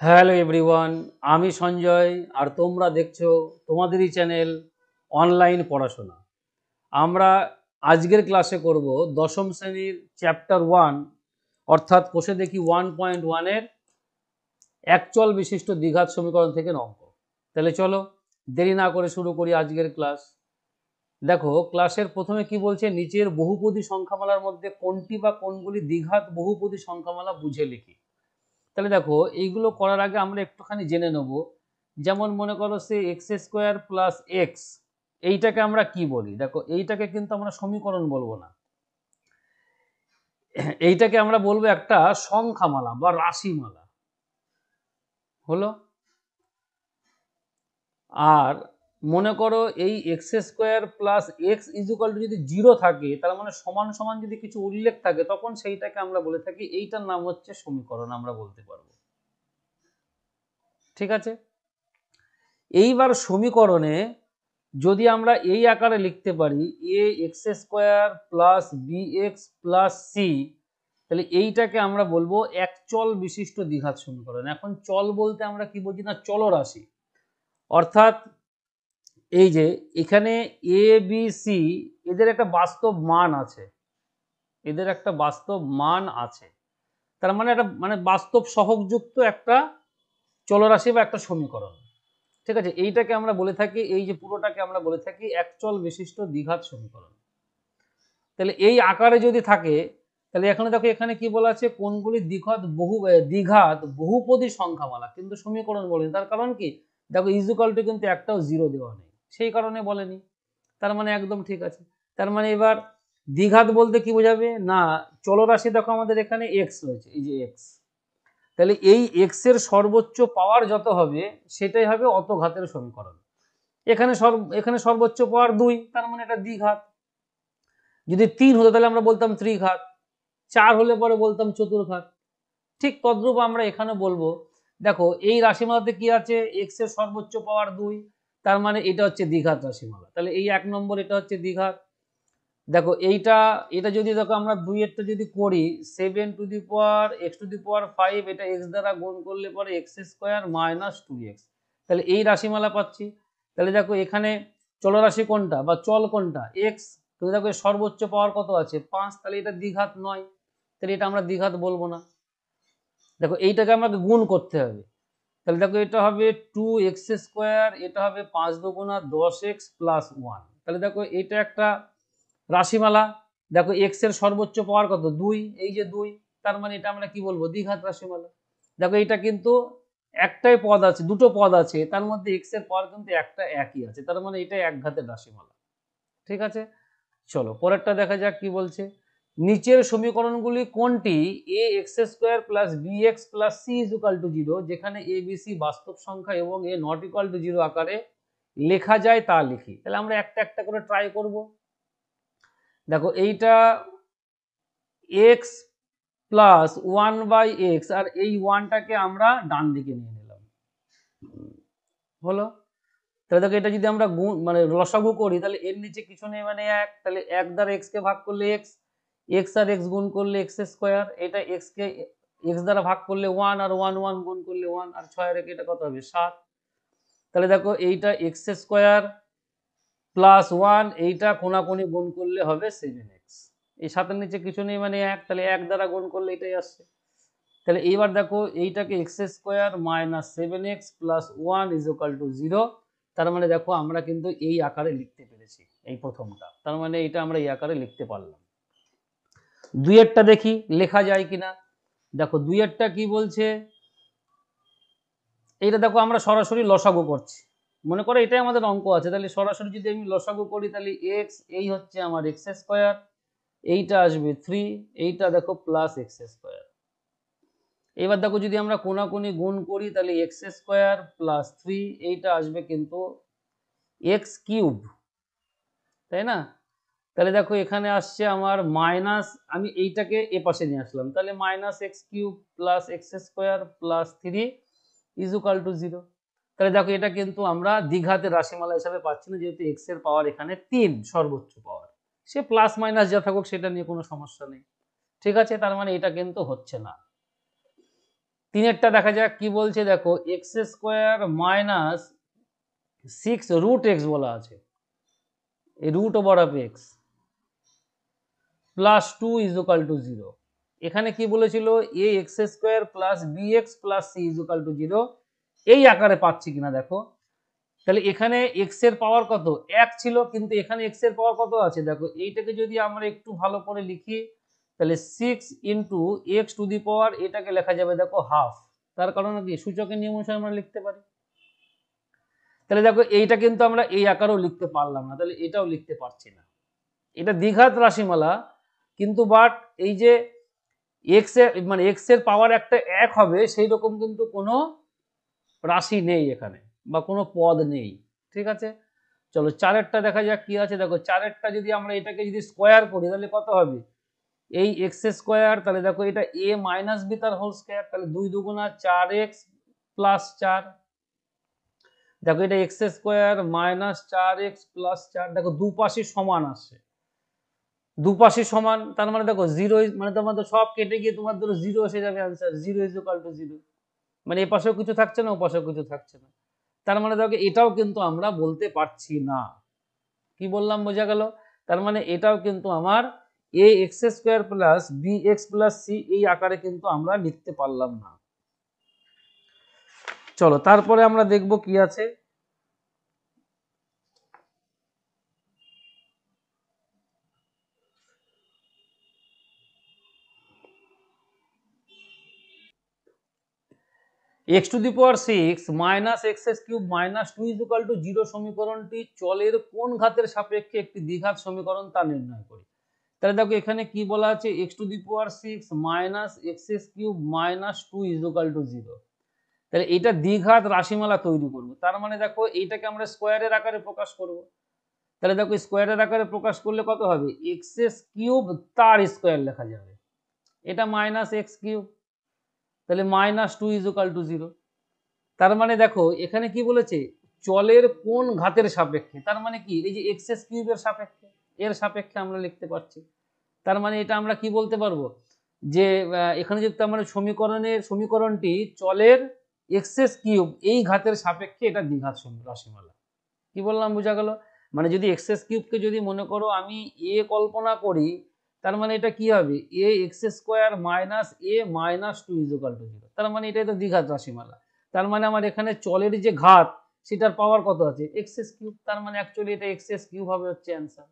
Hello everyone, আমি সঞ্জয় আর তোমরা দেখছো তোমাদেরই চ্যানেল অনলাইন পড়াশোনা। আমরা আজকের ক্লাসে করব দশম শ্রেণীর চ্যাপ্টার 1 অর্থাৎ কোষে দেখি 1.1-এর একচল বিশিষ্ট দ্বিঘাত সমীকরণ থেকে অঙ্ক। তাহলে চলো দেরি না করে শুরু করি আজকের ক্লাস। দেখো ক্লাসের প্রথমে কি বলছে, নিচের বহুপদী সংখ্যামালার মধ্যে কোনটি বা কোনগুলি দ্বিঘাত বহুপদী সংখ্যামালা বুঝে লিখি। তাহলে দেখো এইগুলো করার আগে আমরা একটুখানি জেনে নেব। যেমন মনে করো সে এক্স স্কোয়ার প্লাস এক্স, এইটাকে আমরা কি বলি? দেখো এইটাকে কিন্তু আমরা সমীকরণ বলবো না, এইটাকে আমরা বলবো একটা সংখ্যামালা বা রাশিমালা। হলো। আর মনে করো এই x square plus x equal to যদি জিরো থাকে, তার মানে সমান সমান যদি কিছু উল্লেখ থাকে, তখন সেইটাকে আমরা বলে থাকি, এইটার নাম হচ্ছে সমীকরণ আমরা বলতে পারবো। ঠিক আছে। এইবার সমীকরণে যদি আমরা এই আকারে লিখতে পারি a x square plus b x plus c, তাহলে এইটাকে আমরা বলবো একচল বিশিষ্ট দ্বিঘাত সমীকরণ। এখন চল বলতে আমরা কি বুঝি? না, চলরাশি। অর্থাৎ এই যে এখানে এ বি সি, এদের একটা বাস্তব মান আছে, এদের একটা বাস্তব মান আছে, তার মানে একটা বাস্তব সহগযুক্ত একটা চলরাশি বা একটা সমীকরণ। ঠিক আছে, এইটাকে আমরা বলে থাকি, এই যে পুরোটাকে আমরা বলে থাকি একচল বিশিষ্ট দ্বিঘাত সমীকরণ। তাহলে এই আকারে যদি থাকে, তাহলে এখানে দেখো এখানে কি বলা আছে, কোনগুলি দ্বিঘাত বহুপদী সংখ্যামালা, কিন্তু সমীকরণ বলেনি। তার কারণ কি? দেখো ইজুকাল টু কিন্তু একটাও জিরো দেওয়া নেই, সেই কারণে বলেনি। তার মানে একদম ঠিক আছে। তার মানে এবার দ্বিঘাত বলতে কি বোঝাবে? না, চলরাশি দেখো আমাদের এখানে এক্স রয়েছে, এই যে এক্স, তাহলে এই এক্স এর সর্বোচ্চ পাওয়ার যত হবে সেটাই হবে অত ঘাতের সমীকরণ। এখানে সর্বোচ্চ পাওয়ার 2, তার মানে এটা দ্বিঘাত। যদি 3 হতো তাহলে আমরা বলতাম ত্রিঘাত, 4 হলে পরে বলতাম চতুর্ঘাত। ঠিক তদ্রূপ আমরা এখানে বলবো, দেখো এই রাশিমালাতে কি আছে, এক্স এর সর্বোচ্চ পাওয়ার 2, তার মানে এটা হচ্ছে দ্বিঘাত রাশিমালা। তাহলে এই 1 নম্বর এটা হচ্ছে দ্বিঘাত। দেখো এটা যদি দেখো আমরা 2 এরটা যদি করি, 7 to the power x to the power 5, এটা এক্স দ্বারা গুণ করলে পরে এক্স স্কোয়ার মাইনাস 2x, তাহলে এই রাশিমালা পাচ্ছি। তাহলে দেখো এখানে চলরাশি কোনটা বা চল কোনটা? এক্স। তুমি দেখো সর্বোচ্চ পাওয়ার কত আছে? 5, তাহলে এটা দ্বিঘাত নয়, তাহলে এটা আমরা দ্বিঘাত বলবো না। দেখো এইটাকে আমাকে গুণ করতে হবে, তাহলে দেখো এটা হবে 2x স্কোয়ার, এটা হবে 5 দুগুণা 10x প্লাস 1। তাহলে দেখো এটা একটা রাশিমালা। দেখো এক্স এর সর্বোচ্চ পাওয়ার কত? 2, এই যে 2, তার মানে এটা আমরা কি বলবো? দ্বিঘাত রাশিমালা। দেখো এটা কিন্তু একটাই পদ আছে, দুটো পদ আছে, তার মধ্যে এক্স এর পাওয়ার কিন্তু একটা একই আছে, তার মানে এটা এক ঘাতের রাশিমালা। ঠিক আছে, চলো পরেরটা দেখা যাক কি বলছে। নিচের সমীকরণগুলি কোনটি a x square plus b x plus c equal to 0, যেখানে এ বি সি বাস্তব সংখ্যা এবং এ নট ইকুয়াল টু 0 আকারে লেখা যায় তা লিখি। তাহলে আমরা একটা একটা করে ট্রাই করব। দেখো এইটা এক্স প্লাস 1/x, আর এই 1টাকে আমরা ডান দিকে নিয়ে নিলাম। হলো। তাহলে দেখো এটা যদি আমরা গুণ লসাগু করি, তাহলে এর নিচে কিছু নেই মানে 1, তাহলে 1 দ্বারা x কে ভাগ করলে x, x আর x গুণ করলে x স্কয়ার, এটা x কে x দ্বারা ভাগ করলে 1, আর 1 1 গুণ করলে 1, আর 6 আর 1 এটা কত হবে? 7। তাহলে দেখো এইটা x স্কয়ার প্লাস 1, এইটা কোনাকুনি গুণ করলে হবে 7x। এই 7 এর নিচে কিছু নেই মানে 1, তাহলে 1 দ্বারা গুণ করলে এটাই আসছে। তাহলে এইবার দেখো এইটাকে x square minus 7x plus 1 is equal to 0, তার মানে দেখো আমরা কিন্তু এই আকারে লিখতে পেরেছি এই প্রথমটা, তার মানে এটা আমরা এই আকারে লিখতে পারলাম। দুইয়েরটা দেখি লেখা যায় কিনা। দেখো দুইয়েরটা কি বলছে, এইটা দেখো আমরা সরাসরি লসাগু করছি, মনে করো এটাই আমাদের অঙ্ক আছে, তাহলে সরাসরি যদি আমি লসাগু করি, তাহলে এক্স এই হচ্ছে আমার এক্স স্কোয়ার, এইটা আসবে 3, এইটা দেখো প্লাস এক্স স্কোয়ার। এবার দেখো যদি আমরা কোনাকুনি গুণ করি, তাহলে এক্স স্কোয়ার প্লাস 3, এইটা আসবে কিন্তু এক্স কিউব, তাই না? তাহলে দেখো এখানে আসছে আমার মাইনাস, আমি এইটাকে এ পাশে নিয়ে আসলাম, তাহলে minus x cube plus x square plus 3 is equal to 0। তাহলে দেখো এটা কিন্তু আমরা দ্বিঘাতের রাশিমালা হিসাবে পাচ্ছি না, যেহেতু এক্স এর পাওয়ার এখানে 3 সর্বোচ্চ পাওয়ার, সে প্লাস মাইনাস যা থাকুক সেটা নিয়ে কোনো সমস্যা নেই। ঠিক আছে, তার মানে এটা কিন্তু হচ্ছে না। তিনেরটা দেখা যাক কি বলছে, দেখো x square minus 6 root x বলা আছে, এই root over of x plus 2 is equal to 0। এখানে কি বলেছিল, a x square plus b x plus c is equal to 0, এই আকারে পাচ্ছি কিনা দেখো। তাহলে এখানে এক্স এর পাওয়ার কত, 1 ছিল, কিন্তু এখানে এক্স এর পাওয়ার কত আছে দেখো। এইটাকে যদি আমরা একটু ভালো করে লিখি, তাহলে 6 ইন্টু এক্স টু দি পাওয়ার, এটাকে লেখা যাবে দেখো হাফ। তার কারণ কি, সূচকের নিয়ম অনুসারে আমরা লিখতে পারি। তাহলে দেখো এইটা কিন্তু আমরা এই আকারেও লিখতে পারলাম না, তাহলে এটাও লিখতে পারছি না। এটা দ্বিঘাত রাশিমালা, কিন্তু বাট এই যে এক্স এর মানে এক্স এর পাওয়ার একটা 1 হবে, সেই রকম কিন্তু কোনো রাশি নেই এখানে, বা কোনো পদ নেই। ঠিক আছে, চলো চারেরটা দেখা যাক কি আছে। দেখো চারেরটা যদি আমরা এটাকে যদি স্কোয়ার করি, তাহলে কত হবে, এই এক্স স্কোয়ার, তাহলে দেখো এটা এ মাইনাস বি তার হোল স্কোয়ার, তাহলে 2 দুগুণা 4x প্লাস 4। দেখো এটা x square minus 4x plus 4, দেখো দুপাশে সমান আসছে, দুপাশে সমান, তার মানে দেখো জিরো, মানে তোমার তো সব কেটে গিয়ে তোমার ধরো 0 এসে যাবে আনসার, 0 ইজ ইকুয়াল টু 0। মানে এ পাশেও কিছু থাকছে না, ও পাশেও কিছু থাকছে না। তার মানে দেখো এটাও কিন্তু আমরা বলতে পারছি না। কি বললাম, বোঝা গেল? তার মানে এটাও কিন্তু আমার a x square plus b x plus c এই আকারে কিন্তু আমরা লিখতে পারলাম না। চলো তারপরে আমরা দেখব কি আছে। X to the power 6 minus x cube minus 2 is equal to 0 সমীকরণটি চলের কোন ঘাতের সাপেক্ষে একটি দ্বিঘাত সমীকরণ তা নির্ণয় করি। তাহলে দেখো এখানে কি বলা আছে, x to the power 6 minus x cube minus 2 is equal to 0। তাহলে এটা দ্বিঘাত রাশিমালা তৈরি করব। তার মানে দেখো এইটাকে আমরা স্কোয়ারের আকারে প্রকাশ করব। তাহলে দেখো স্কোয়ারের আকারে প্রকাশ করলে কত হবে, এক্স কিউব তার স্কোয়ার লেখা যাবে, এটা মাইনাস এক্স কিউব, তাহলে মাইনাস 2 ইজ ইকুয়াল টু 0। তার মানে দেখো এখানে কি বলেছে, চলের কোন ঘাতের সাপেক্ষে, তার মানে কি এই যে এক্স কিউবের সাপেক্ষে, এর সাপেক্ষে আমরা লিখতে পারছি। তার মানে এটা আমরা কি বলতে পারবো, যে এখানে যদি আমরা সমীকরণটি চলের এক্স কিউব এই ঘাতের সাপেক্ষে এটা দ্বিঘাত রাশিমালা। কি বললাম, বোঝা গেল? মানে যদি এক্স কিউবকে যদি মনে করো আমি এ কল্পনা করি, তার মানে এটা কি হবে, a x square minus a minus 2 is equal to 0। তার মানে এটাই তো দ্বিঘাত রাশিমালা। তার মানে আমার এখানে চলের যে ঘাত, সেটার পাওয়ার কত আছে, এক্স কিউব, তার মানে অ্যাকচুয়ালি এটা এক্স কিউব হবে হচ্ছে অ্যান্সার।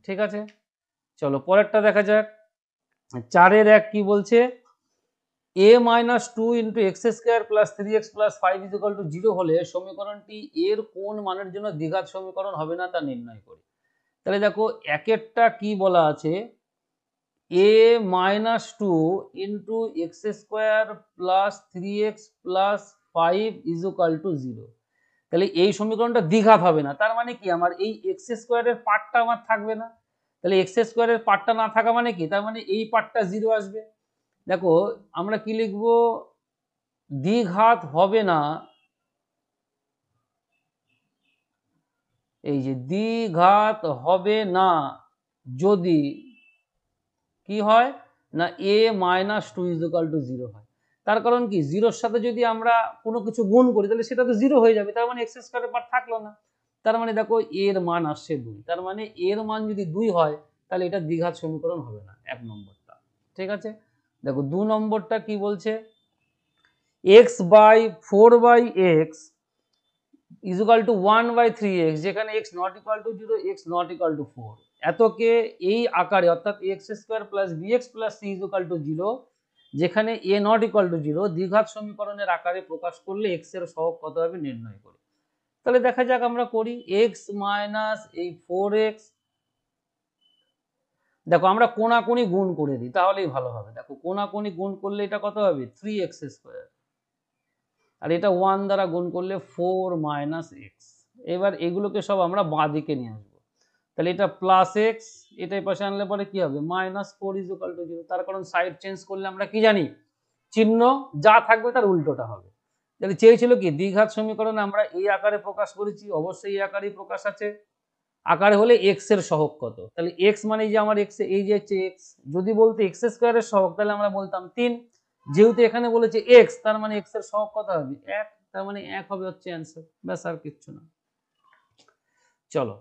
ঠিক আছে, চলো পরেরটা দেখা যাক। 4-1 কি বলছে, a minus 2 into x square plus 3x plus 5 is equal to 0 হলে সমীকরণটি এর কোন মানের জন্য দ্বিঘাত সমীকরণ হবে না তা নির্ণয় করি। তাহলে দেখো একেরটা কি বলা আছে, a minus 2 into x square plus 3x plus 5 is equal to 0। তাহলে এই সমীকরণটা দ্বিঘাত হবে না, তার মানে কি আমার এই এক্স স্কোয়ারের পার্টটা আমার থাকবে না। তাহলে এক্স স্কোয়ারের পার্টটা না থাকা মানে কি, তার মানে এই পার্টটা 0 আসবে। দেখো আমরা কি লিখবো, দ্বিঘাত হবে না, এই যে দ্বিঘাত হবে না যদি কি হয় না, a minus 2 is equal to 0 হয়। তার কারণ কি, 0-র সাথে যদি আমরা কোনো কিছু গুণ করি, তাহলে সেটা তো 0 হয়ে যাবে, তার মানে এক্স স্কোয়ারের পার্ট থাকলো না। তার মানে দেখো এর মান আসছে 2, তার মানে এর মান যদি 2 হয়, তাহলে এটা দ্বিঘাত সমীকরণ হবে না, 1 নম্বরটা। ঠিক আছে, দেখো 2 নম্বরটা কি বলছে, x by 4/x is equal to 1/3x, যেখানে x not equal to 0, x not equal to 4, এতকে এই আকারে অর্থাৎ x square plus bx plus c is equal to 0, যেখানে a নট ইকুয়াল টু 0 দ্বিঘাত সমীকরণের আকারে প্রকাশ করলে x এর সহগ কত হবে নির্ণয় করি। তাহলে দেখা যাক আমরা করি, x মাইনাস এই 4x, দেখো আমরা কোনাকুনি গুণ করে দিই তাহলেই ভালো হবে। দেখো কোনাকুনি গুণ করলে এটা কত হবে, 3x স্কোয়ার, আর এটা 1 দ্বারা গুণ করলে 4 মাইনাস এক্স। এবার এগুলোকে সব আমরা বাঁ দিকে নিয়ে আসবো, তাহলে এটা প্লাস এক্স, এটা এই পাশে আনলে পরে কি হবে, মাইনাস 4 ইজ ইকুয়াল টু 0। তার কারণ সাইড চেঞ্জ করলে আমরা কি জানি, চিহ্ন যা থাকবে তার উল্টোটা হবে। তাহলে চেয়েছিল কি, দ্বিঘাত সমীকরণ আমরা এই আকারে প্রকাশ করেছি, অবশ্যই এই আকারেই প্রকাশ আছে। আকারে হলে এক্স এর সহগ কত, তাহলে এক্স মানে যে আমার এক্স, এই যে হচ্ছে এক্স, যদি বলতে এক্স স্কোয়ারের সহগ, তাহলে আমরা বলতাম 3, যেহেতু এখানে বলেছে এক্স, তার মানে এক্স এর সহগ কত হবে 1, তার মানে 1 হবে হচ্ছে অ্যান্সার, ব্যাস আর কিচ্ছু না। চলো,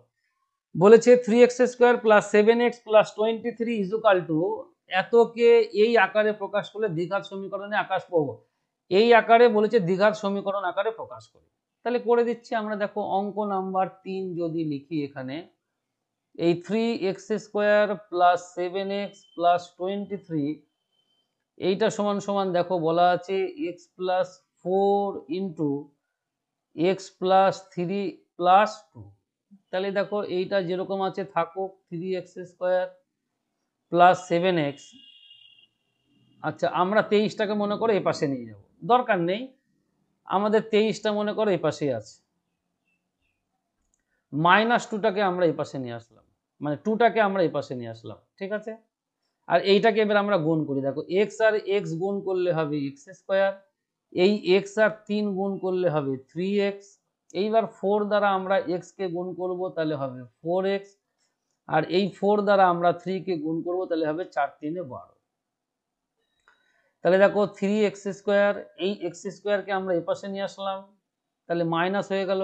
বলেছে 3x² + 7x + 23 এতকে এই আকারে প্রকাশ করলে দ্বিঘাত সমীকরণে আকাশ পাবো। এই আকারে বলেছে দ্বিঘাত সমীকরণ আকারে প্রকাশ করি, তাহলে করে দিচ্ছি আমরা। দেখো অঙ্ক নাম্বার 3 যদি লিখি এখানে, এই 3x² + 7x + 23 এইটা সমান সমান দেখো বলা আছে x + 4 * x + 3 + 2। তাহলে দেখো এইটা যেরকম আছে থাকুক, 3x² + 7x। আচ্ছা, আমরা 23টাকে মনে করে এই পাশে নিয়ে যাব, দরকার নেই, আমাদের 23টা মনে করো এই পাশেই আছে, -2টাকে আমরা এই পাশে নিয়ে আসলাম, মানে 2টাকে আমরা এই পাশে নিয়ে আসলাম, ঠিক আছে। আর এইটাকে এবার আমরা গুণ করি, দেখো x আর x গুণ করলে হবে x², এই x আর 3 গুণ করলে হবে 3x, এইবার 4 দ্বারা আমরা x কে গুণ করব, তাহলে হবে 4x, আর এই 4 দ্বারা আমরা 3 কে গুণ করব, তাহলে হবে 4 × 3 = 12। তাহলে দেখো 3x², এই x² কে আমরা এই পাশে নিয়ে আসলাম, তাহলে মাইনাস হয়ে গেল।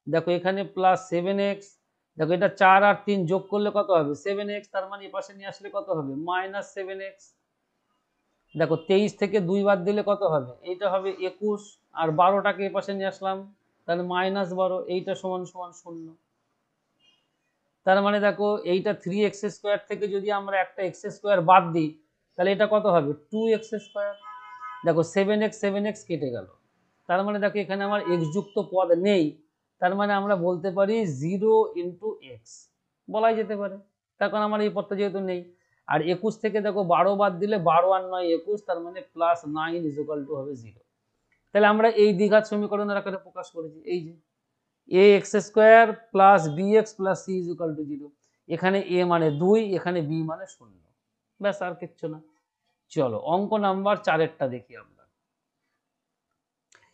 দেখো এখানে +7x, দেখো এটা 4 আর 3 যোগ করলে কত হবে 7x, তার মানে এই পাশে নিয়ে আসলে কত হবে -7x। দেখো 23 থেকে 2 বাদ দিলে কত হবে, এইটা হবে 21, আর 12টাকে এই পাশে নিয়ে আসলাম, তাহলে -12, এইটা সমান সমান 0। তার মানে দেখো এইটা 3x² থেকে যদি আমরা একটা x² বাদ দিই, তাহলে এটা কত হবে 2x²। দেখো 7x কেটে গেল, তার মানে দেখো এখানে আমার x যুক্ত পদ নেই, তার মানে আমরা বলতে পারি 0 × x বলাই যেতে পারে, তার কারণ আমার এই পদটা যেহেতু নেই। আর 21 থেকে দেখো 12 বাদ দিলে 12 আর 9 21, তার মানে +9 হবে 0। তাহলে আমরা এই দ্বিঘাত সমীকরণের আকারে প্রকাশ করেছি, এই যে ax² + bx + c = 0। এখানে a মানে 2, এখানে b মানে 0, ব্যাস আর কিচ্ছু না। চলো অঙ্ক নাম্বার 4 দেখি আমরা।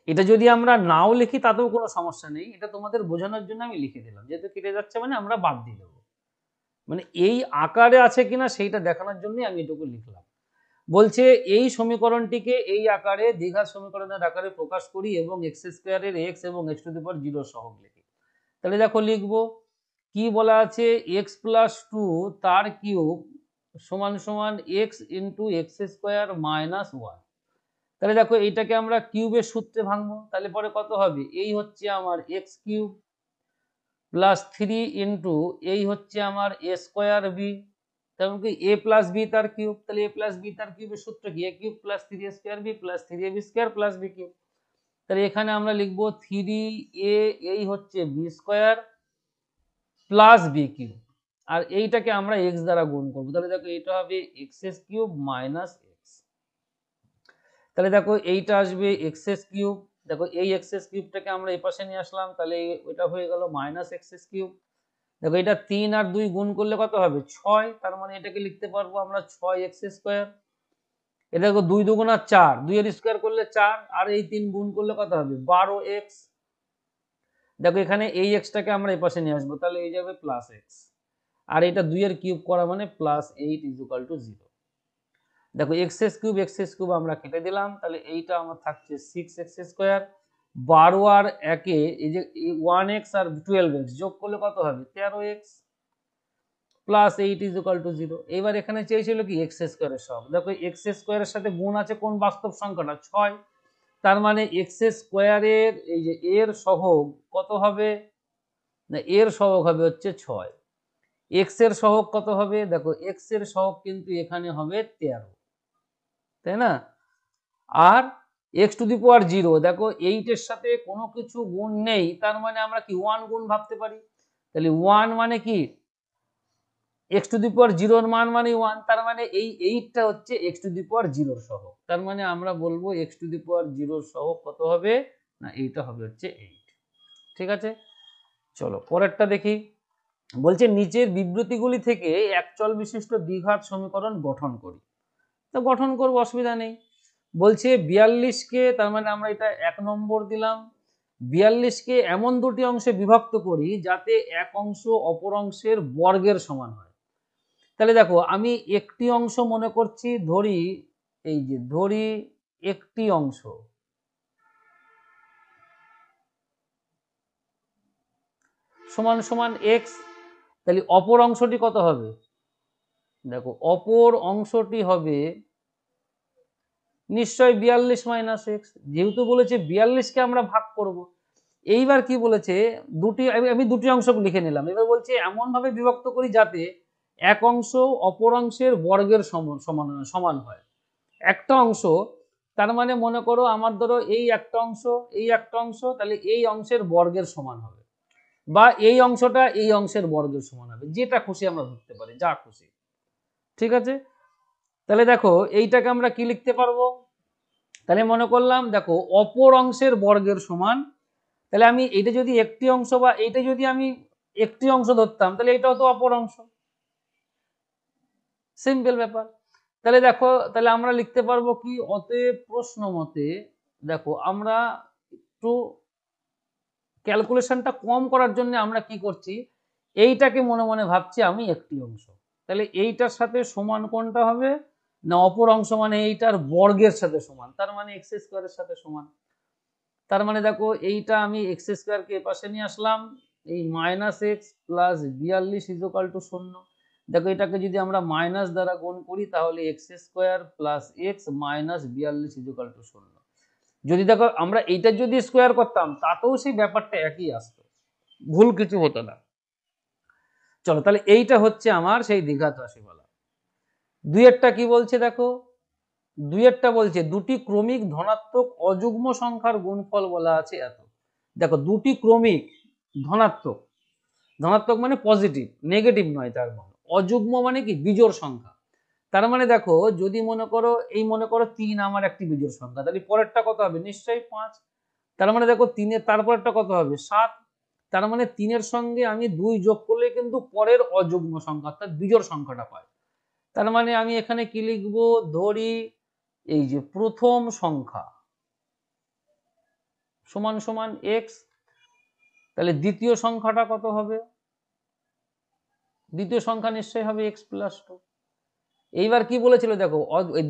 এটা যদি আমরা নাও লিখি তাতেও কোনো সমস্যা নেই, এটা তোমাদের বোঝানোর জন্য আমি লিখে দিলাম, যেহেতু কেটে যাচ্ছে মানে আমরা বাদ দিয়ে দেবো, মানে এই আকারে আছে কিনা সেইটা দেখানোর জন্যই আমি এটুকু লিখলাম। বলছে এই সমীকরণটিকে এই আকারে দ্বিঘাত সমীকরণের আকারে প্রকাশ করি এবং x² এর x এবং x⁴ সহগ লিখি। তাহলে দেখো লিখবো কি বলা আছে, x + 2 তার কিউব সমান সমান x × x² - 1। তাহলে দেখো এইটাকে আমরা কিউবের সূত্রে ভাঙবো, তাহলে পরে কত হবে, এই হচ্ছে আমার x³ + 3 এই হচ্ছে আমার a²b, তেমন কি a + b তার কিউব, তাহলে a + b তার কিউবের সূত্র কি a³ + 3a²b + 3ab² + b³। তাহলে এখানে আমরা লিখবো 3a এই হচ্ছে b² + b³ আর এইটাকে আমরা x দ্বারা গুণ করবো, তাহলে দেখো এটা হবে x³ - x। তাহলে দেখো এইটা আসবে x³, দেখো এই x³ আমরা এই পাশে নিয়ে আসলাম, তাহলে এটা হয়ে গেল -x³। দেখো এটা 3 আর 2 গুণ করলে কত হবে 6, তার মানে এটাকে লিখতে পারবো আমরা 6x²। এটা দেখো 2 × 2 = 4, 2 এর স্কয়ার করলে 4, আর এই 3 গুণ করলে কত হবে 12x। দেখো এখানে এই xটাকে আমরা এই পাশে নিয়ে আসবো, তাহলে এই যাবে +x, আর এটা 2 এর কিউব করা মানে +8 = 0। দেখো x³ আমরা কেটে দিলাম, তাহলে এইটা আমার থাকছে 6x², 12 আর 1 এই যে 1x আর 12x যোগ করলে কত হবে 13x +8 = 0। এবার এখানে চেয়েছিল কি x² এর সহগ, দেখো x² এর সাথে গুণ আছে কোন বাস্তব সংখ্যাটা 6, তার মানে x² এর এই যে এর সহগ কত হবে, না এর সহগ হবে হচ্ছে 6। x এর সহগ কত হবে, দেখো x এর সহগ কিন্তু এখানে হবে 13, তাই না। আর x⁴, দেখো 8 এর সাথে কোনো কিছু গুণ নেই, তার মানে আমরা কি 1 গুণ ভাবতে পারি, তাহলে 1 মানে কি x⁴ এর মান মানে 1, তার মানে এই 8টা হচ্ছে x⁴ এর সহগ, তার মানে আমরা বলবো x⁴ এর সহগ কত হবে, না এইটা হবে হচ্ছে 8, ঠিক আছে। চলো পরেরটা দেখি, বলছে নিচের বিবৃতিগুলি থেকে একচল বিশিষ্ট দ্বিঘাত সমীকরণ গঠন করি। তো গঠন করবো, অসুবিধা নেই। বলছে 42কে, তার মানে আমরা এটা 1 নম্বর দিলাম, 42কে এমন দুটি অংশে বিভক্ত করি যাতে এক অংশ অপর অংশের বর্গের সমান হয়। তাহলে দেখো আমি একটি অংশ মনে করছি, ধরি এই যে ধরি একটি অংশ সমান সমান x, তাহলে অপর অংশটি কত হবে? দেখো অপর অংশটি হবে নিশ্চয় 42 মাইনাস এক্স, যেহেতু বলেছে 42কে আমরা ভাগ করব। এইবার কি বলেছে, আমি দুটি অংশ লিখে নিলাম। এবার বলছে এমন ভাবে বিভক্ত করি যাতে এক অংশ অপর অংশের বর্গের সমান হয়। একটা অংশ, তার মানে মনে করো আমার ধরো এই একটা অংশ, এই একটা অংশ, তাহলে এই অংশের বর্গের সমান হবে, বা এই অংশটা এই অংশের বর্গের সমান হবে, যেটা খুশি আমরা ধরতে পারি, যা খুশি। ঠিক আছে, তাহলে দেখো এইটাকে আমরা কি লিখতে পারবো, তাহলে মনে করলাম দেখো অপর অংশের বর্গের সমান, তাহলে আমি এটা যদি একটি অংশ বা এইটা যদি আমি একটি অংশ ধরতাম, তাহলে এটাও তো অপর অংশ, সিম্পল ব্যাপার। তাহলে দেখো, তাহলে আমরা লিখতে পারবো কি, অতএব প্রশ্ন মতে, দেখো আমরা একটু ক্যালকুলেশনটা কম করার জন্য আমরা কি করছি, এইটাকে মনে মনে ভাবছি আমি একটি অংশ, তাহলে এইটার সাথে সমান কোনটা হবে না, অপর অংশ মানে এইটার বর্গের সাথে সমান, তার মানে এক্স স্কোয়ারের সাথে সমান। তার মানে দেখো এইটা আমি এক্স স্কোয়ারকে এপাশে নিয়ে আসলাম, এই minus x plus 42 equal to 0। দেখো এটাকে যদি আমরা মাইনাস দ্বারা গুণ করি তাহলে x square plus x minus 42 equal to 0। যদি দেখো আমরা এইটা যদি স্কোয়ার করতাম তাতেও সেই ব্যাপারটা একই আসতো, ভুল কিছু হতো না। চলো তাহলে এইটা হচ্ছে আমার সেই দ্বিঘাত রাশিমালা। দুইয়েরটা কি বলছে দেখো, দুইয়েরটা বলছে দুটি ক্রমিক ধনাত্মক অযুগ্ম সংখ্যার গুণফল বলা আছে এত। দেখো দুটি ক্রমিক ধনাত্মক, ধনাত্মক মানে পজিটিভ, নেগেটিভ নয়, তার মানে অযুগ্ম মানে কি বিজোড় সংখ্যা। তার মানে দেখো যদি মনে করো এই মনে করো 3 আমার একটি বিজোড় সংখ্যা, তাহলে পরেরটা কত হবে, নিশ্চয়ই 5। তার মানে দেখো 3-এর তারপরটা কত হবে 7, তার মানে 3-এর সঙ্গে আমি 2 যোগ করলে কিন্তু পরের অযুগ্ম সংখ্যা অর্থাৎ বিজোড় সংখ্যাটা পাই। তার মানে আমি এখানে কি লিখবো, ধরি এই যে প্রথম সংখ্যা সমান সমান এক্স, তাহলে দ্বিতীয় সংখ্যাটা কত হবে, দ্বিতীয় সংখ্যা নিশ্চয়ই হবে এক্স প্লাস 2। এইবার কি বলেছিল দেখো,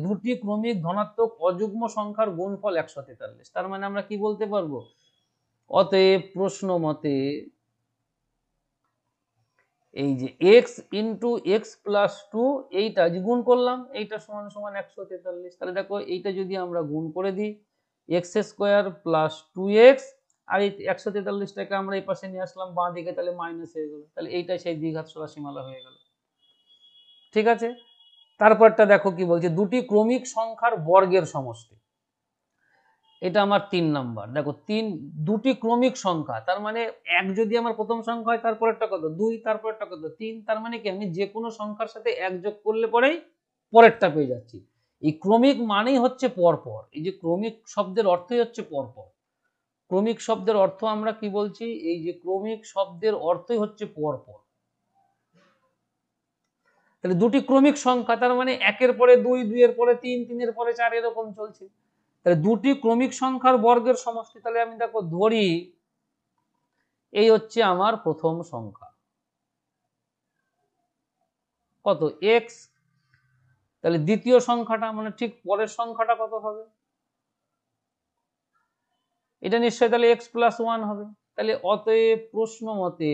দুটি ক্রমিক ধনাত্মক অযুগ্ম সংখ্যার গুণফল 143। তার মানে আমরা কি বলতে পারবো, অতএব প্রশ্ন মতে এই যে এক্স ইন্টু এক্স প্লাস 2 এইটা যে গুণ করলাম, এইটা সমান সমান 143। তাহলে দেখো এইটা যদি আমরা গুণ করে দিই, এক্স স্কোয়ার প্লাস 2x, আর এই 143টাকে আমরা এই পাশে নিয়ে আসলাম বাঁ দিকে, তাহলে মাইনাস হয়ে গেল, তাহলে এইটাই সেই দ্বিঘাত রাশিমালা হয়ে গেল। ঠিক আছে, তারপরটা দেখো কি বলছে, দুটি ক্রমিক সংখ্যার বর্গের সমষ্টি, এটা আমার 3 নাম্বার। দেখো দুটি ক্রমিক সংখ্যা, তার মানে এক যদি আমার প্রথম সংখ্যা হয় তারপরেরটা কত 2, তারপরেরটা কত 3, তার মানে কি আমি যে কোনো সংখ্যার সাথে এক যোগ করলে পরেই পরেরটা পেয়ে যাচ্ছি। এই ক্রমিক মানেই হচ্ছে পরপর, এই যে ক্রমিক শব্দের অর্থই হচ্ছে পরপর। ক্রমিক শব্দের অর্থ আমরা কি বলছি, এই যে ক্রমিক শব্দের অর্থই হচ্ছে পরপর। তাহলে দুটি ক্রমিক সংখ্যা, তার মানে একের পরে 2, 2 এর পরে 3, 3 এর পরে 4, এরকম চলছে। তাহলে দুটি ক্রমিক সংখ্যার বর্গের সমষ্টি, তাহলে আমি দেখো ধরি এই হচ্ছে আমার প্রথম সংখ্যা কত এক্স, তাহলে দ্বিতীয় সংখ্যাটা মানে ঠিক পরের সংখ্যাটা কত হবে, এটা নিশ্চয়ই তাহলে এক্স প্লাস 1 হবে। তাহলে অতএব প্রশ্ন মতে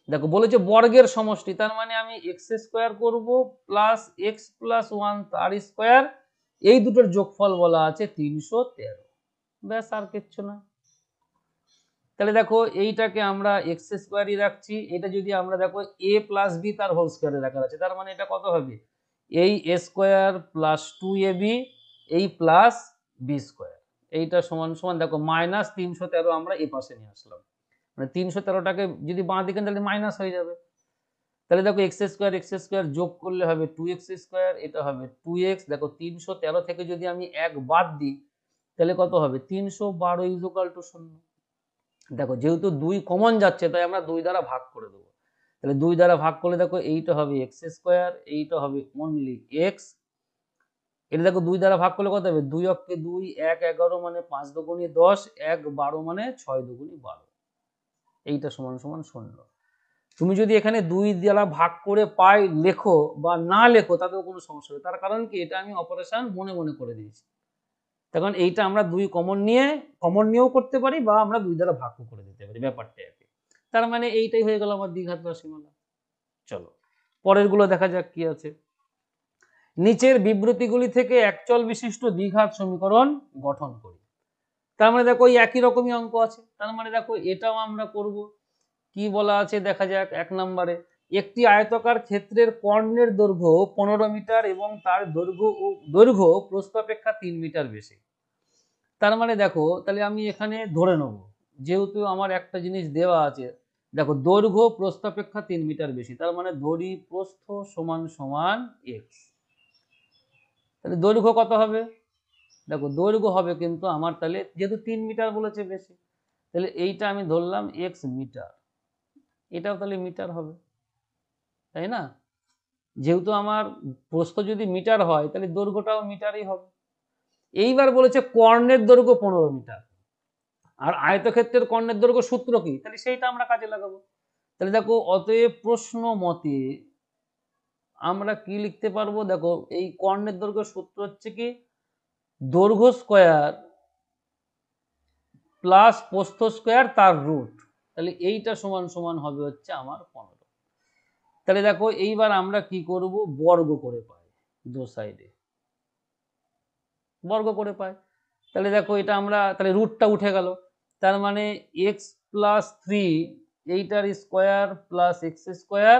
দেখো বলেছে বর্গের সমষ্টি, তার মানে আমি এক্স স্কোয়ার করবো প্লাস এক্স প্লাস 1 তার স্কোয়ার, এই দুটোর যোগফল বলা আছে 313। ব্যাস, আর কিচ্ছু না। তাহলে দেখো এইটাকে আমরা এক্স স্কোয়ারই রাখছি, এটা যদি আমরা দেখো এ প্লাস বি তার হোল স্কোয়ারে রাখা আছে, তার মানে এটা কত হবে, এই এ স্কোয়ার প্লাস 2ab এই প্লাস বি স্কোয়ার, এইটা সমান সমান দেখো মাইনাস 313 আমরা এ পাশে নিয়ে আসলাম, মানে 313টাকে যদি বাঁ দিকে তাহলে মাইনাস হয়ে যাবে। তাহলে দেখো এক্স স্কোয়ার যোগ করলে হবে 2x স্কোয়ার, এটা হবে 2x। দেখো 313 থেকে যদি আমি 1 বাদ দিই তাহলে কত হবে 312 ইকুয়াল টু 0। দেখো যেহেতু 2 কমন যাচ্ছে তাই আমরা 2 দ্বারা ভাগ করে দেবো, তাহলে 2 দ্বারা ভাগ করলে দেখো এইটা হবে এক্স স্কোয়ার, এইটা হবে অনলি এক্স। এটা দেখো 2 দ্বারা ভাগ করলে কত হবে, 2 অক্ষে 2, 1 11 মানে 5 দুগুণে 10, 1 12 মানে 6 দুগুণে 12, এইটা সমান সমান 0। তুমি যদি এখানে 2 দ্বারা ভাগ করে পাই লেখো বা না লেখো তাতেও কোনো সমস্যা নেই, তার কারণ কি এটা আমি অপারেশন মনে মনে করে দিয়েছি। তখন এইটা আমরা 2 কমন নিয়েও করতে পারি বা আমরা 2 দ্বারা ভাগ করে দিতে পারি, ব্যাপারটা একই। তার মানে এইটাই হয়ে গেল আমার দ্বিঘাত রাশিমালা। চলো পরের গুলো দেখা যাক কি আছে। নিচের বিবৃতিগুলি থেকে একচল বিশিষ্ট দ্বিঘাত সমীকরণ গঠন করি। তার মানে দেখো একই রকমই অঙ্ক আছে, তার মানে দেখো এটাও আমরা করব। কি বলা আছে দেখা যাক। 1 নম্বরে একটি আয়তাকার ক্ষেত্রের কর্ণের দৈর্ঘ্য 15 মিটার এবং তার দৈর্ঘ্য প্রস্থ অপেক্ষা 3 মিটার বেশি। তার মানে দেখো তাহলে আমি এখানে ধরে নেব, যেহেতু আমার একটা জিনিস দেওয়া আছে, দেখো দৈর্ঘ্য প্রস্থ অপেক্ষা 3 মিটার বেশি, তার মানে ধরি প্রস্থ সমান সমান x। তাহলে দৈর্ঘ্য কত হবে? দেখো দৈর্ঘ্য হবে কিন্তু আমার, তাহলে যেহেতু 3 মিটার বলেছে বেশি, তাহলে এইটা আমি ধরলাম x মিটার, এটাও তাহলে মিটার হবে, তাই না? যেহেতু আমার প্রস্থ যদি মিটার হয় তাহলে দৈর্ঘ্যটাও মিটারই হবে। এইবার বলেছে কর্ণের দৈর্ঘ্য 15 মিটার, আর আয়তক্ষেত্রের কর্ণের দৈর্ঘ্য সূত্র কি, তাহলে সেইটা আমরা কাজে লাগাবো। তাহলে দেখো অতএব প্রশ্ন মতে আমরা কি লিখতে পারবো, দেখো এই কর্ণের দৈর্ঘ্য সূত্র হচ্ছে কি দৈর্ঘ্য স্কয়ার প্লাস প্রস্থ স্কয়ার তার রুট, তাহলে এইটা সমান সমান হবে হচ্ছে আমার 15। তাহলে দেখো এইবার আমরা কি করব, বর্গ করে পাই, দু সাইডে বর্গ করে পাই। তাহলে দেখো এটা আমরা তাহলে রুটটা উঠে গেল, তার মানে এক্স প্লাস 3 এইটার স্কোয়ার প্লাস এক্স স্কোয়ার,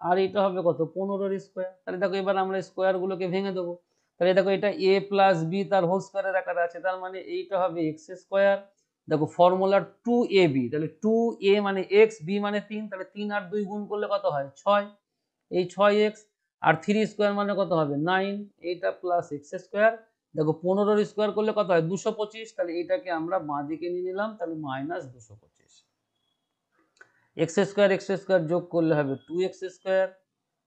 আর এটা হবে কত 15-এর স্কোয়ার। তাহলে দেখো এবার আমরা স্কোয়ার গুলোকে ভেঙে দেবো। তাহলে দেখো এটা এ প্লাস বি তার হোল স্কোয়ারের আকারে আছে, তার মানে এইটা হবে এক্স স্কোয়ার। দেখো ফর্মুলার 2ab, তাহলে 2a মানে এক্স, বি মানে 3, তাহলে 3 আর 2 গুণ করলে কত হয় 6, এই 6x, আর 3 স্কোয়ার মানে কত হবে 9, এইটা প্লাস এক্স স্কোয়ার। দেখো 15-এর স্কোয়ার করলে কত হয় 225, তাহলে এইটাকে আমরা বাঁ দিকে নিয়ে নিলাম, তাহলে মাইনাস 225। এক্স স্কোয়ার যোগ করলে হবে 2x স্কোয়ার।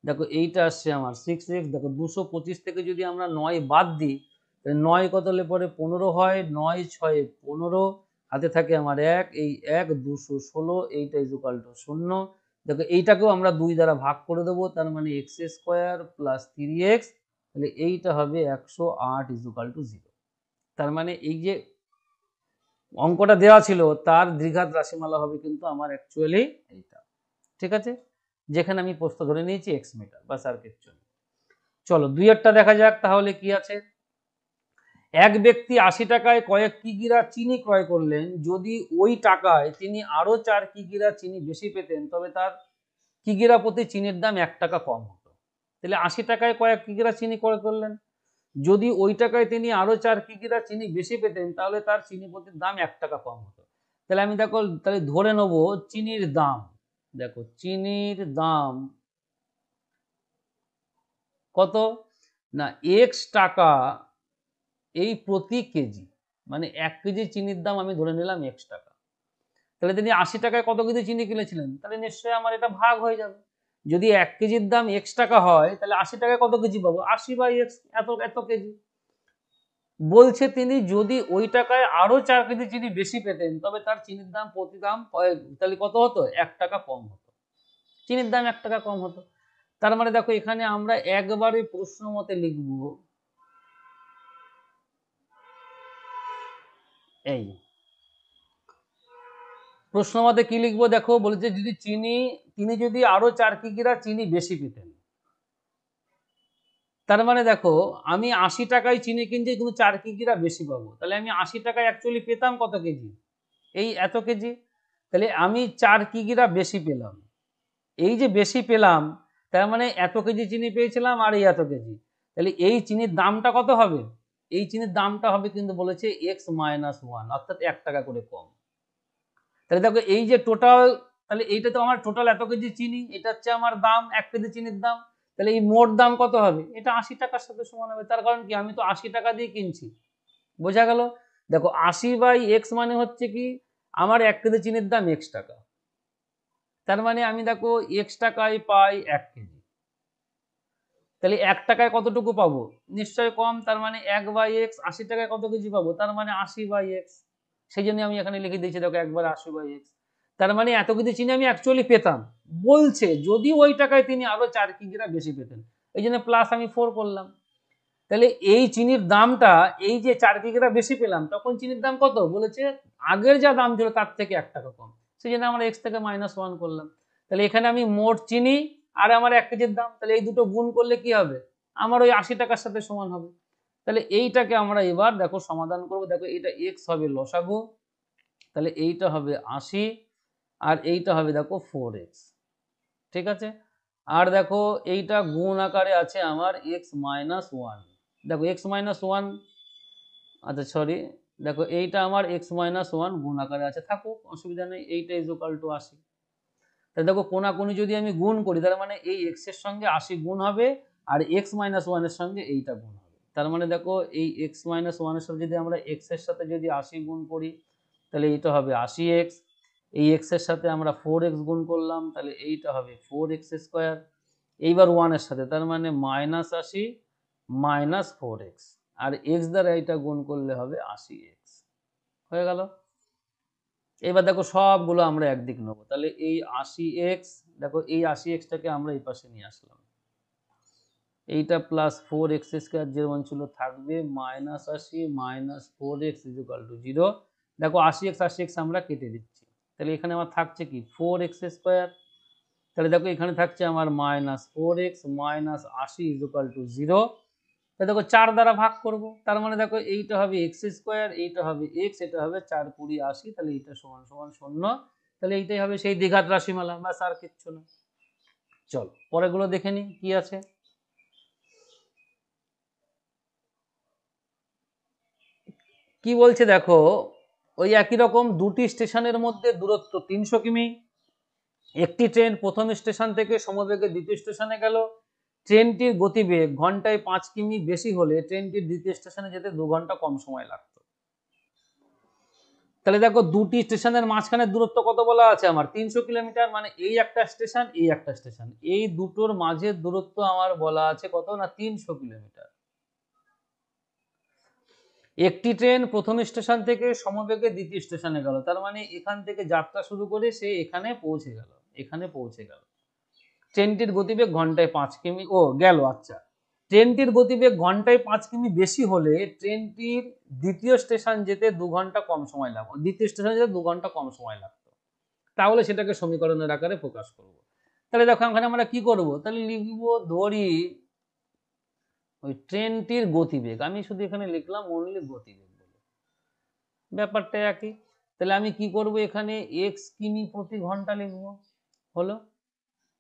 দেখো এইটা আসছে আমার 6x। দেখো 225 থেকে যদি আমরা 9 বাদ দিই তাহলে 9 কত হলে পরে 15 হয়, 9 6 15, হাতে থাকে আমার 1, এই 1 216, এইটা ইকুয়াল টু 0। দেখো এইটাকেও আমরা 2 দ্বারা ভাগ করে দেবো, তার মানে এক্স স্কোয়ার প্লাস 3x, তাহলে এইটা হবে 108 ইকুয়াল টু 0। তার মানে এই যে অঙ্কটা দেওয়া ছিল তার দ্বিঘাত রাশিমালা হবে কিন্তু আমার অ্যাকচুয়ালি এইটা, ঠিক আছে, যেখানে আমি প্রস্থ ধরে নিয়েছি এক্স মিটার, বাস আর কিছু না। চলো 2-এরটা দেখা যাক তাহলে কি আছে। এক ব্যক্তি 80 টাকায় কয়েক কিগিরা চিনি ক্রয় করলেন, যদি ওই টাকায় তিনি আরো 4 কিগিরা চিনি বেশি পেতেন তবে তার কিগিরা প্রতি চিনির দাম 1 টাকা কম হতো। তাহলে 80 টাকায় কয়েক কিগিরা চিনি ক্রয় করলেন, যদি ওই টাকায় তিনি আরো 4 কিগিরা চিনি বেশি পেতেন তাহলে তার চিনি প্রতির দাম 1 টাকা কম হতো। তাহলে আমি দেখো তাহলে ধরে নেব চিনির দাম, দেখো চিনির দাম কত না x টাকা এই প্রতি কেজি, মানে 1 কেজি চিনির দাম আমি ধরে নিলাম x টাকা। তাহলে তিনি 80 টাকায় কত কেজি চিনি কিনেছিলেন, তাহলে নিশ্চয়ই আমার এটা ভাগ হয়ে যাবে। যদি 1 কেজির দাম x টাকা হয় তাহলে 80 টাকায় কত কেজি পাবো, 80/x, এত এত কেজি। বলছে তিনি যদি ওই টাকায় আরো 4 কেজি চিনি বেশি পেতেন তবে তার চিনির দাম প্রতি দাম তাহলে কত হতো 1 টাকা কম হতো, চিনির দাম 1 টাকা কম হতো। তার মানে দেখো এখানে আমরা একবারে প্রশ্ন মতে লিখবো এই প্রশ্ন মতে কি লিখবো, দেখো বলেছে যদি তিনি যদি আরো 4 কিগিরা চিনি বেশি পেতেন, তার মানে দেখো আমি 80 টাকায় চিনি কিনছি কিন্তু 4 কিগিরা বেশি পাবো, তাহলে আমি 80 টাকায় অ্যাকচুয়ালি পেতাম কত কেজি, এই এত কেজি। তাহলে আমি 4 কিগিরা বেশি পেলাম, এই যে বেশি পেলাম তার মানে এত কেজি চিনি পেয়েছিলাম আর এই এত কেজি, তাহলে এই চিনির দামটা কত হবে, এই চিনির দামটা হবে কিন্তু বলেছে x-1, অর্থাৎ 1 টাকা করে কম। তাহলে দেখো এই যে টোটাল, তাহলে এইটা তো আমার টোটাল এত কেজি চিনি, এটা হচ্ছে আমার দাম 1 কেজি চিনির দাম, তাহলে এই মোট দাম কত হবে, এটা 80 টাকার সাথে সমান হবে। তার কারণ কি আমি তো 80 টাকা দিয়ে কিনছি, বোঝা গেল। দেখো 80/x মানে হচ্ছে কি আমার 1 কেজি চিনির দাম x টাকা, তার মানে আমি দেখো x টাকায় পাই 1 কেজি, তাহলে 1 টাকায় কতটুকু পাবো, নিশ্চয়ই কম, তার মানে 1/x, 80 টাকায় কত কেজি পাবো, তার মানে 80/x, সেই জন্য আমি এখানে লিখে দিয়েছি দেখো 1/80/x। তার মানে এত কেজি চিনি আমি অ্যাকচুয়ালি পেতাম, বলছে যদি ওই টাকায় তিনি আরো 4 কিগ্রা বেশি পেতেন, এই জন্য প্লাস আমি 4 করলাম। তাহলে এই চিনির দামটা, এই যে 4 কিগ্রা বেশি পেলাম, তখন চিনির দাম কত বলেছে, আগের যা দাম ছিল তার থেকে 1 টাকা কম, সেই জন্য আমরা এক্স থেকে -1 করলাম। তাহলে এখানে আমি মোট চিনি আর আমার 1 কেজির দাম, তাহলে এই দুটো গুণ করলে কি হবে, আমার ওই 80 টাকার সাথে সমান হবে। তাহলে এইটাকে আমরা এবার দেখো সমাধান করব। দেখো এটা এক্স হবে লসাগু, তাহলে এইটা হবে 80 আর এইটা হবে দেখো 4x, ঠিক আছে। আর দেখো এইটা গুণ আকারে আছে আমার x-1, দেখো x-1, আচ্ছা সরি, দেখো এইটা আমার x-1 গুণ আকারে আছে, থাকুক অসুবিধা নেই, এইটা ইকুয়াল টু 80। তাহলে দেখো কোনাকুনি যদি আমি গুণ করি, তার মানে এই x এর সঙ্গে 80 গুণ হবে আর x-1 এর সঙ্গে এইটা গুণ হবে। তার মানে দেখো এই x-1 এর সাথে যদি আমরা x এর সাথে যদি 80 গুণ করি, তাহলে এইটা হবে 80x, এই x এর সাথে আমরা 4x গুণ করলাম, তাহলে এইটা হবে 4x², এইবার 1 এর সাথে, তার মানে -80 -4x, আর x দ্বারা এটা গুণ করলে হবে 80x, হয়ে গেল। এবার দেখো সবগুলো আমরা একদিক নেব, তাহলে এই 80x, দেখো এই 80xটাকে আমরা এই পাশে নিয়ে আসলাম, এইটা প্লাস 4x² যেমন ছিল থাকবে, -80 -4x = 0। দেখো 80x আমরা কেটে দিচ্ছি, তাহলে এখানে আমার থাকছে কি 4x², তাহলে দেখো এখানে থাকছে আমার -4x -80 = 0। তাহলে দেখো 4 দ্বারা ভাগ করব, তার মানে দেখো এইটা হবে x², এইটা হবে x, এটা হবে 4 20 80, তাহলে এইটা সমান সমান 0। তাহলে এইটাই হবে সেই দ্বিঘাত রাশিমালা, ব্যাস আর কিচ্ছু না। চলো পরেরগুলো দেখে নি কি আছে। কি বলছে দেখো, ওই একই রকম দুটি স্টেশনের মধ্যে দূরত্ব 300 কিমি, একটি ট্রেন প্রথম স্টেশন থেকে সমবেগে দ্বিতীয় স্টেশনে গেল, ট্রেনটির গতিবেগ ঘন্টায় 5 কিমি বেশি হলে ট্রেনটির দ্বিতীয় স্টেশনে যেতে 2 ঘন্টা কম সময় লাগতো। তাহলে দেখো দুটি স্টেশনের মাঝখানে দূরত্ব কত বলা আছে আমার 300 কিলোমিটার, মানে এই একটা স্টেশন এই একটা স্টেশন, এই দুটোর মাঝের দূরত্ব আমার বলা আছে কত না 300 কিলোমিটার। একটি ট্রেন প্রথম স্টেশন থেকে সমবেগে দ্বিতীয় স্টেশনে গেল, তার মানে এখান থেকে যাত্রা শুরু করে সে এখানে পৌঁছে গেল, এখানে পৌঁছে গেল। ট্রেনটির গতিবেগ ঘন্টায় 5 কিমি গেল, আচ্ছা ট্রেনটির গতিবেগ ঘন্টায় 5 কিমি বেশি হলে ট্রেনটির দ্বিতীয় স্টেশন যেতে 2 ঘন্টা কম সময় লাগবে, দ্বিতীয় স্টেশনে যেতে 2 ঘন্টা কম সময় লাগতো, তাহলে সেটাকে সমীকরণের আকারে প্রকাশ করব। তাহলে দেখো এখানে আমরা কি করব, তাহলে লিখব, ধরি ওই ট্রেনটির গতিবেগ, আমি শুধু এখানে লিখলাম অনলি গতিবেগ বলে, ব্যাপারটা একই। তাহলে আমি কি করব, এখানে x কিমি প্রতি ঘন্টা লিখব, হলো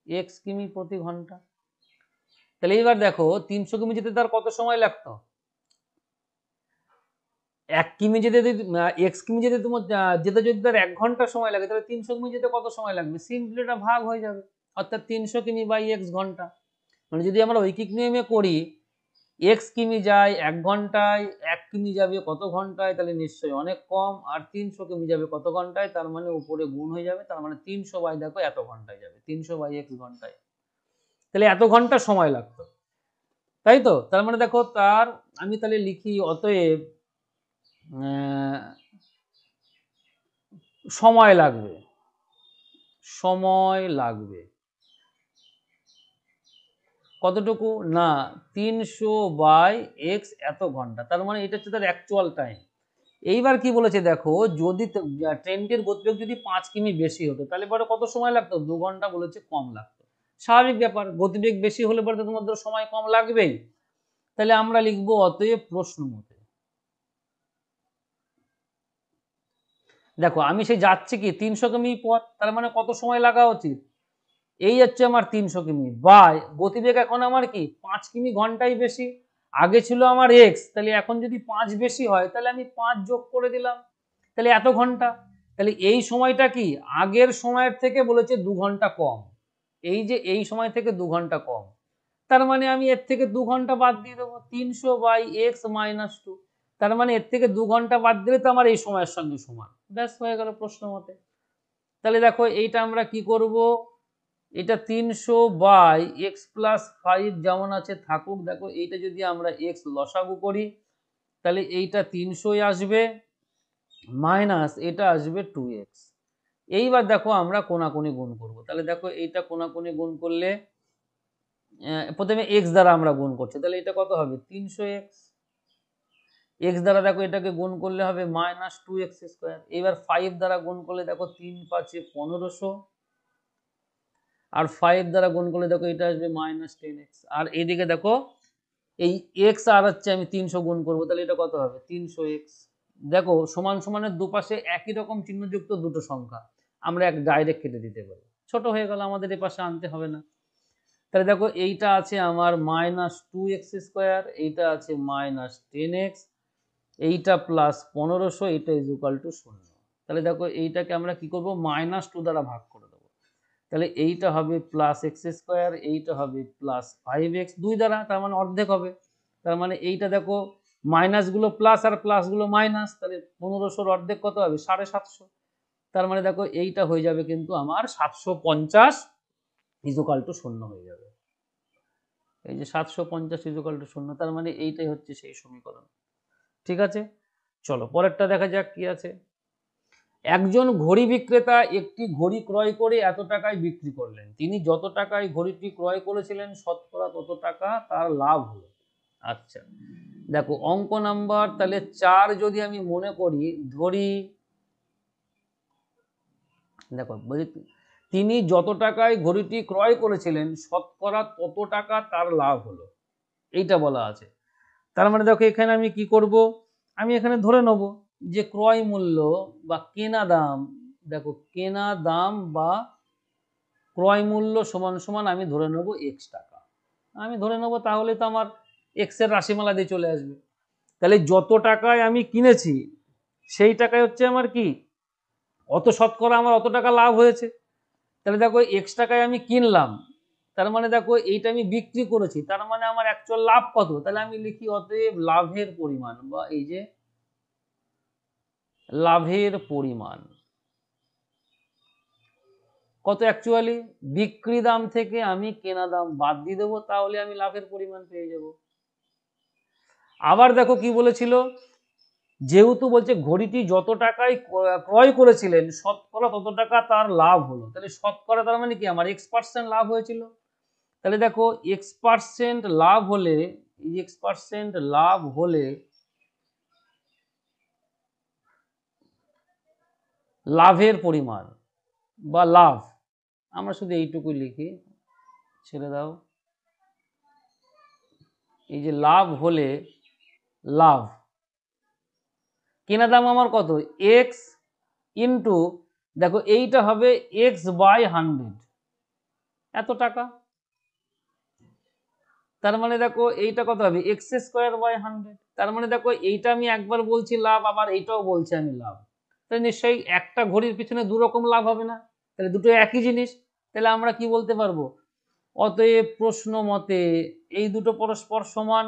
x কিমি প্রতি ঘন্টা। তাহলে এবার দেখো 300 কিমি যেতে তার কত সময় লাগতো, 1 কিমি যেতে x কিমি যেতে তোমার যেতে যদি তার 1 ঘন্টা সময় লাগে, তাহলে 300 কিমি যেতে কত সময় লাগবে, সিম্পলি এটা ভাগ হয়ে যাবে, অর্থাৎ 300 কিমি বাই x ঘন্টা। মানে যদি আমরা ঐকিক নিয়মে করি, x কিমি যায় 1 ঘন্টায়, 1 কিমি যাবে কত ঘন্টায়, তাহলে নিশ্চয়ই অনেক কম, আর 300 কিমি যাবে কত ঘন্টায়, তার মানে উপরে গুণ হয়ে যাবে, তার মানে 300 বাই দেখো এত ঘন্টায় যাবে, 300 বাই x ঘন্টায়, তাহলে এত ঘন্টা সময় লাগতো, তাই তো। তার মানে দেখো তার, আমি তাহলে লিখি অতএব সময় লাগবে, সময় লাগবে কতটুকু না 300 বাই x এত ঘন্টা, তার মানে এটা হচ্ছে তার অ্যাকচুয়াল টাইম। এইবার কি বলেছে দেখো, যদি ট্রেনটির গতিবেগ যদি 5 কিমি বেশি হতো, তাহলে পরে কত সময় লাগতো, 2 ঘন্টা বলেছে কম লাগতো, স্বাভাবিক ব্যাপার, গতিবেগ বেশি হলে পরে তোমাদের সময় কম লাগবেই। তাহলে আমরা লিখবো অতএব প্রশ্ন মতে, দেখো আমি সেই যাচ্ছি কি 300 কিমি পথ, তার মানে কত সময় লাগা উচিত, এই হচ্ছে আমার 300 কিমি বাই গতিবেগ এখন আমার কি 5 কিমি ঘন্টায় বেশি, আগে ছিল আমার x, তাহলে এখন যদি 5 বেশি হয় তাহলে আমি 5 যোগ করে দিলাম, তাহলে এত ঘন্টা। তাহলে এই সময়টা কি আগের সময়ের থেকে বলেছে 2 ঘন্টা কম, এই যে এই সময় থেকে 2 ঘন্টা কম, তার মানে আমি এর থেকে 2 ঘন্টা বাদ দিয়ে দেবো, 300 বাই x -2, তার মানে এর থেকে 2 ঘন্টা বাদ দিলে তো আমার এই সময়ের সঙ্গে সমান, ব্যাস হয়ে গেল প্রশ্ন মতে। তাহলে দেখো এইটা আমরা কি করব, এটা 300 বাই x+5 যেমন আছে থাকুক, দেখো এইটা যদি আমরা x লসাগু করি, তাহলে এইটা 300 আসবে, মাইনাস এটা আসবে 2x, এইবার দেখো আমরা কোনাকুনি গুণ করব। তাহলে দেখো এইটা কোনাকুনি গুণ করলে প্রথমে এক্স দ্বারা আমরা গুণ করছি, তাহলে এটা কত হবে 300x। এক্স দ্বারা দেখো এটাকে গুণ করলে হবে -2x²। এবার 5 দ্বারা গুণ করলে দেখো 3 5 1500, আর 5 দ্বারা গুণ করলে দেখো এটা আসবে -10x। আর এইদিকে দেখো এই এক্স আর হচ্ছে আমি 300 গুণ করবো, তাহলে এটা কত হবে 300x। দেখো সমান সমানের দুপাশে একই রকম চিহ্নযুক্ত দুটো সংখ্যা আমরা এক ডাইরেক্ট কেটে দিতে পারি, ছোট হয়ে গেল, আমাদের এ পাশে আনতে হবে না। তাহলে দেখো এইটা আছে আমার -2x², এইটা আছে -10x, এইটা +1500, এইটা = 0। তাহলে দেখো এইটাকে আমরা কি করব, -2 দ্বারা ভাগ করে দেবো। তাহলে এইটা হবে +x², এইটা হবে +5x 2 দ্বারা, তার মানে অর্ধেক হবে। তার মানে এইটা দেখো মাইনাসগুলো প্লাস আর প্লাসগুলো মাইনাস, তাহলে 1500-র অর্ধেক কত হবে 750। তার মানে দেখো এইটা হয়ে যাবে কিন্তু আমার 750 = 0 হয়ে যাবে। এই যে 750 = 0, তার মানে এইটাই হচ্ছে সেই সমীকরণ। ঠিক আছে, চলো পরেরটা দেখা যাক কি আছে। একজন ঘড়ি বিক্রেতা একটি ঘড়ি ক্রয় করে এত টাকায় বিক্রি করলেন। তিনি যত টাকায় ঘড়িটি ক্রয় করেছিলেন শতকরা তত টাকা তার লাভ হলো। আচ্ছা দেখো অঙ্ক নাম্বার তাহলে 4 যদি আমি মনে করি, ধরি দেখো তিনি যত টাকায় ঘড়িটি ক্রয় করেছিলেন শতকরা তত টাকা তার লাভ হলো, এইটা বলা আছে। তার মানে দেখো এখানে আমি কি করব, আমি এখানে ধরে নেব যে ক্রয় মূল্য বা কেনা দাম, দেখো কেনা দাম বা ক্রয় মূল্য সমান সমান আমি ধরে নেব এক্স টাকা। আমি ধরে নেব, তাহলে তো আমার এক্স এর রাশিমালা দিয়ে চলে আসবে। তাহলে যত টাকায় আমি কিনেছি সেই টাকায় হচ্ছে আমার কি, অত শতকরা আমার অত টাকা লাভ হয়েছে। তাহলে দেখো এক্স টাকায় আমি কিনলাম, তার মানে দেখো এইটা আমি বিক্রি করেছি, তার মানে আমার অ্যাকচুয়াল লাভ কত, তাহলে আমি লিখি অতএব লাভের পরিমাণ, বা এই যে লাভের পরিমাণ কত, অ্যাকচুয়ালি বিক্রি দাম থেকে আমি কেনা দাম বাদ দিয়ে দেবো, তাহলে আমি লাভের পরিমাণ পেয়ে যাব। আবার দেখো কি বলেছিল, যেহেতু বলছে ঘড়িটি যত টাকায় ক্রয় করেছিলেন শতকরা তত টাকা তার লাভ হলো, তাহলে শতকরা তার মানে কি আমার x% লাভ হয়েছিল। তাহলে দেখো x% লাভ হলে, x% লাভ হলে লাভের পরিমাণ বা লাভ, আমরা শুধু এইটুকুই লিখি, ছেড়ে দাও। এই যে লাভ হলে লাভ, কেনা দাম আমার কত x ইন্টু, দেখো এইটা হবে x/100 এত টাকা। তার মানে দেখো এইটা কত হবে x²/100। তার মানে দেখো এইটা আমি একবার বলছি লাভ, আবার এইটাও বলছি আমি লাভ, তাহলে নিশ্চয়ই একটা ঘড়ির পিছনে দু রকম লাভ হবে না, তাহলে দুটো একই জিনিস। তাহলে আমরা কি বলতে পারবো, অতএব প্রশ্ন মতে এই দুটো পরস্পর সমান।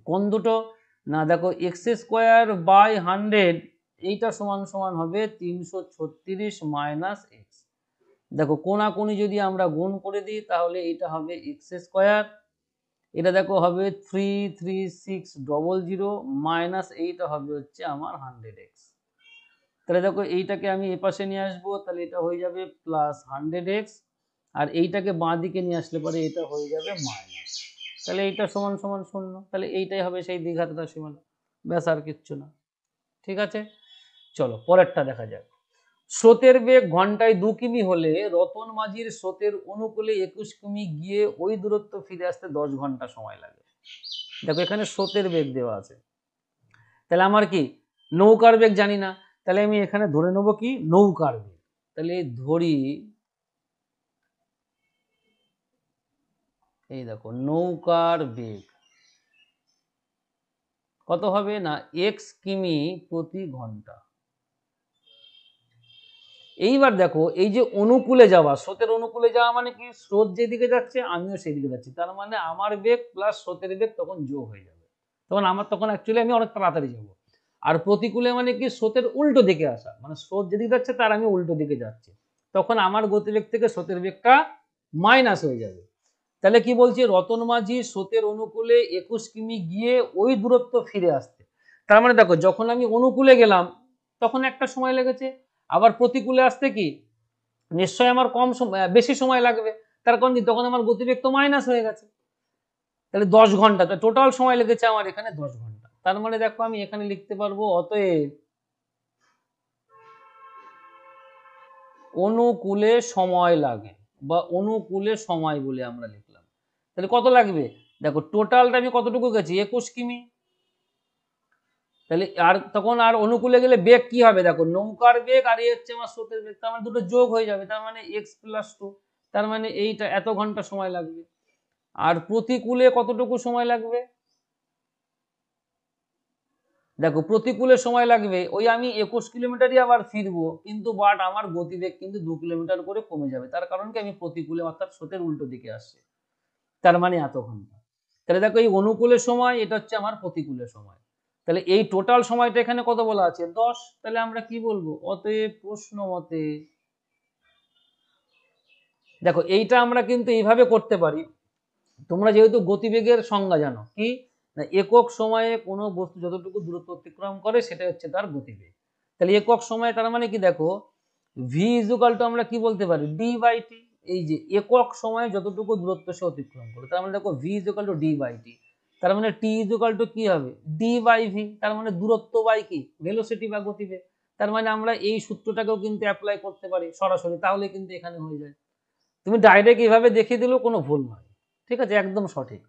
কোন দুটো, না দেখো x²/100 এইটা সমান সমান হবে 336 - x। দেখো কোনাকুনি যদি আমরা গুণ করে দিই তাহলে এটা হবে x², এটা দেখো হবে 33600 মাইনাস এইটা হবে হচ্ছে আমার 100x। তাহলে দেখো এইটাকে আমি এপাশে নিয়ে আসবো, তাহলে এটা হয়ে যাবে +100x, আর এইটাকে বাঁ দিকে নিয়ে আসলে পরে এটা হয়ে যাবে মাইনাস, তাহলে এইটা সমান সমান 0। তাহলে এইটাই হবে সেই দ্বিঘাত রাশিমালা, ব্যাস আর কিচ্ছু না। ঠিক আছে, চলো পরেরটা দেখা যাক। স্রোতের বেগ ঘন্টায় 2 কিমি হলে রতন মাঝির স্রোতের অনুকূলে 21 কিমি গিয়ে ওই দূরত্ব ফিরে আসতে 10 ঘন্টা সময় লাগে। দেখো এখানে স্রোতের বেগ দেওয়া আছে, তাহলে আমার কি নৌকার বেগ জানি না, তাহলে আমি এখানে ধরে নেব কি নৌকার বেগ। তাহলে ধরি, এই দেখো নৌকার বেগ কত হবে না x কিমি প্রতি ঘন্টা। এইবার দেখো এই যে অনুকূলে যাওয়া, স্রোতের অনুকূলে যাওয়া মানে কি, স্রোত যেদিকে যাচ্ছে আমিও সেদিকে যাচ্ছি, তার মানে আমার বেগ প্লাস স্রোতের বেগ তখন যোগ হয়ে যাবে, তখন অ্যাকচুয়ালি আমি অনেক তাড়াতাড়ি যাবো। আর প্রতিকূলে মানে কি, স্রোতের উল্টো দিকে আসা, মানে স্রোত যেদিকে যাচ্ছে তার আমি উল্টো দিকে যাচ্ছি, তখন আমার গতিবেগ থেকে স্রোতের বেগটা মাইনাস হয়ে যাবে। তাহলে কি বলছি, রতন মাঝি স্রোতের অনুকূলে 21 কিমি গিয়ে ওই দূরত্ব ফিরে আসতে। তার মানে দেখো যখন আমি অনুকূলে গেলাম তখন একটা সময় লেগেছে, আবার প্রতিকূলে আসতে কি নিশ্চয়ই আমার কম সময় বেশি সময় লাগবে, তার কারণ কি তখন আমার গতিবেগ তো মাইনাস হয়ে গেছে, তাহলে 10 ঘন্টা, টোটাল সময় লেগেছে আমার এখানে 10 ঘন্টা। তার মানে দেখো আমি এখানে লিখতে পারবো অতএব অনুকূলে সময় লাগে বা অনুকূলে সময় বলে আমরা লিখলাম। তাহলে কত লাগবে দেখো, টোটালটা আমি কতটুকু গেছি 21 কিমি, তাহলে আর তখন আর অনুকূলে গেলে বেগ কি হবে দেখো, নৌকার বেগ আর হচ্ছে আমার স্রোতের বেগ, তার মানে দুটো যোগ হয়ে যাবে, তার মানে x+2, তার মানে এইটা এত ঘন্টা সময় লাগবে। আর প্রতিকূলে কতটুকু সময় লাগবে দেখো, প্রতিকূলে সময় লাগবে ওই আমি 21 কিলোমিটারই আবার ফিরবো, কিন্তু বাট আমার গতিবেগ কিন্তু 2 কিলোমিটার করে কমে যাবে, তার কারণ কি আমি প্রতিকূলে অর্থাৎ স্রোতের উল্টো দিকে আসছে, তার মানে এত ঘন্টা। তাহলে দেখো এই অনুকূলের সময় এটা হচ্ছে আমার প্রতিকূলের সময়, তাহলে এই টোটাল সময়টা এখানে কত বলা আছে 10, তাহলে আমরা কি বলবো অতএব প্রশ্ন মতে, দেখো এইটা আমরা কিন্তু এইভাবে করতে পারি, তোমরা যেহেতু গতিবেগের সংজ্ঞা জানো কি না, একক সময়ে কোনো বস্তু যতটুকু দূরত্ব অতিক্রম করে সেটা হচ্ছে তার গতিবেগ। তাহলে একক সময়ে তার মানে কি দেখো ভি ইজুকাল টু আমরা কি বলতে পারি ডি বাই টি, এই যে একক সময়ে যতটুকু দূরত্ব সে অতিক্রম করে, তার মানে দেখো v equal to d by t, তার মানে টি ইজুকাল টু কি হবে ডি বাই ভি, তার মানে দূরত্ব বাই কি ভেলোসিটি বা গতিবেগ। তার মানে আমরা এই সূত্রটাকেও কিন্তু অ্যাপ্লাই করতে পারি সরাসরি, তাহলে কিন্তু এখানে হয়ে যায়। তুমি ডাইরেক্ট এইভাবে দেখিয়ে দিলেও কোনো ভুল নয়, ঠিক আছে, একদম সঠিক।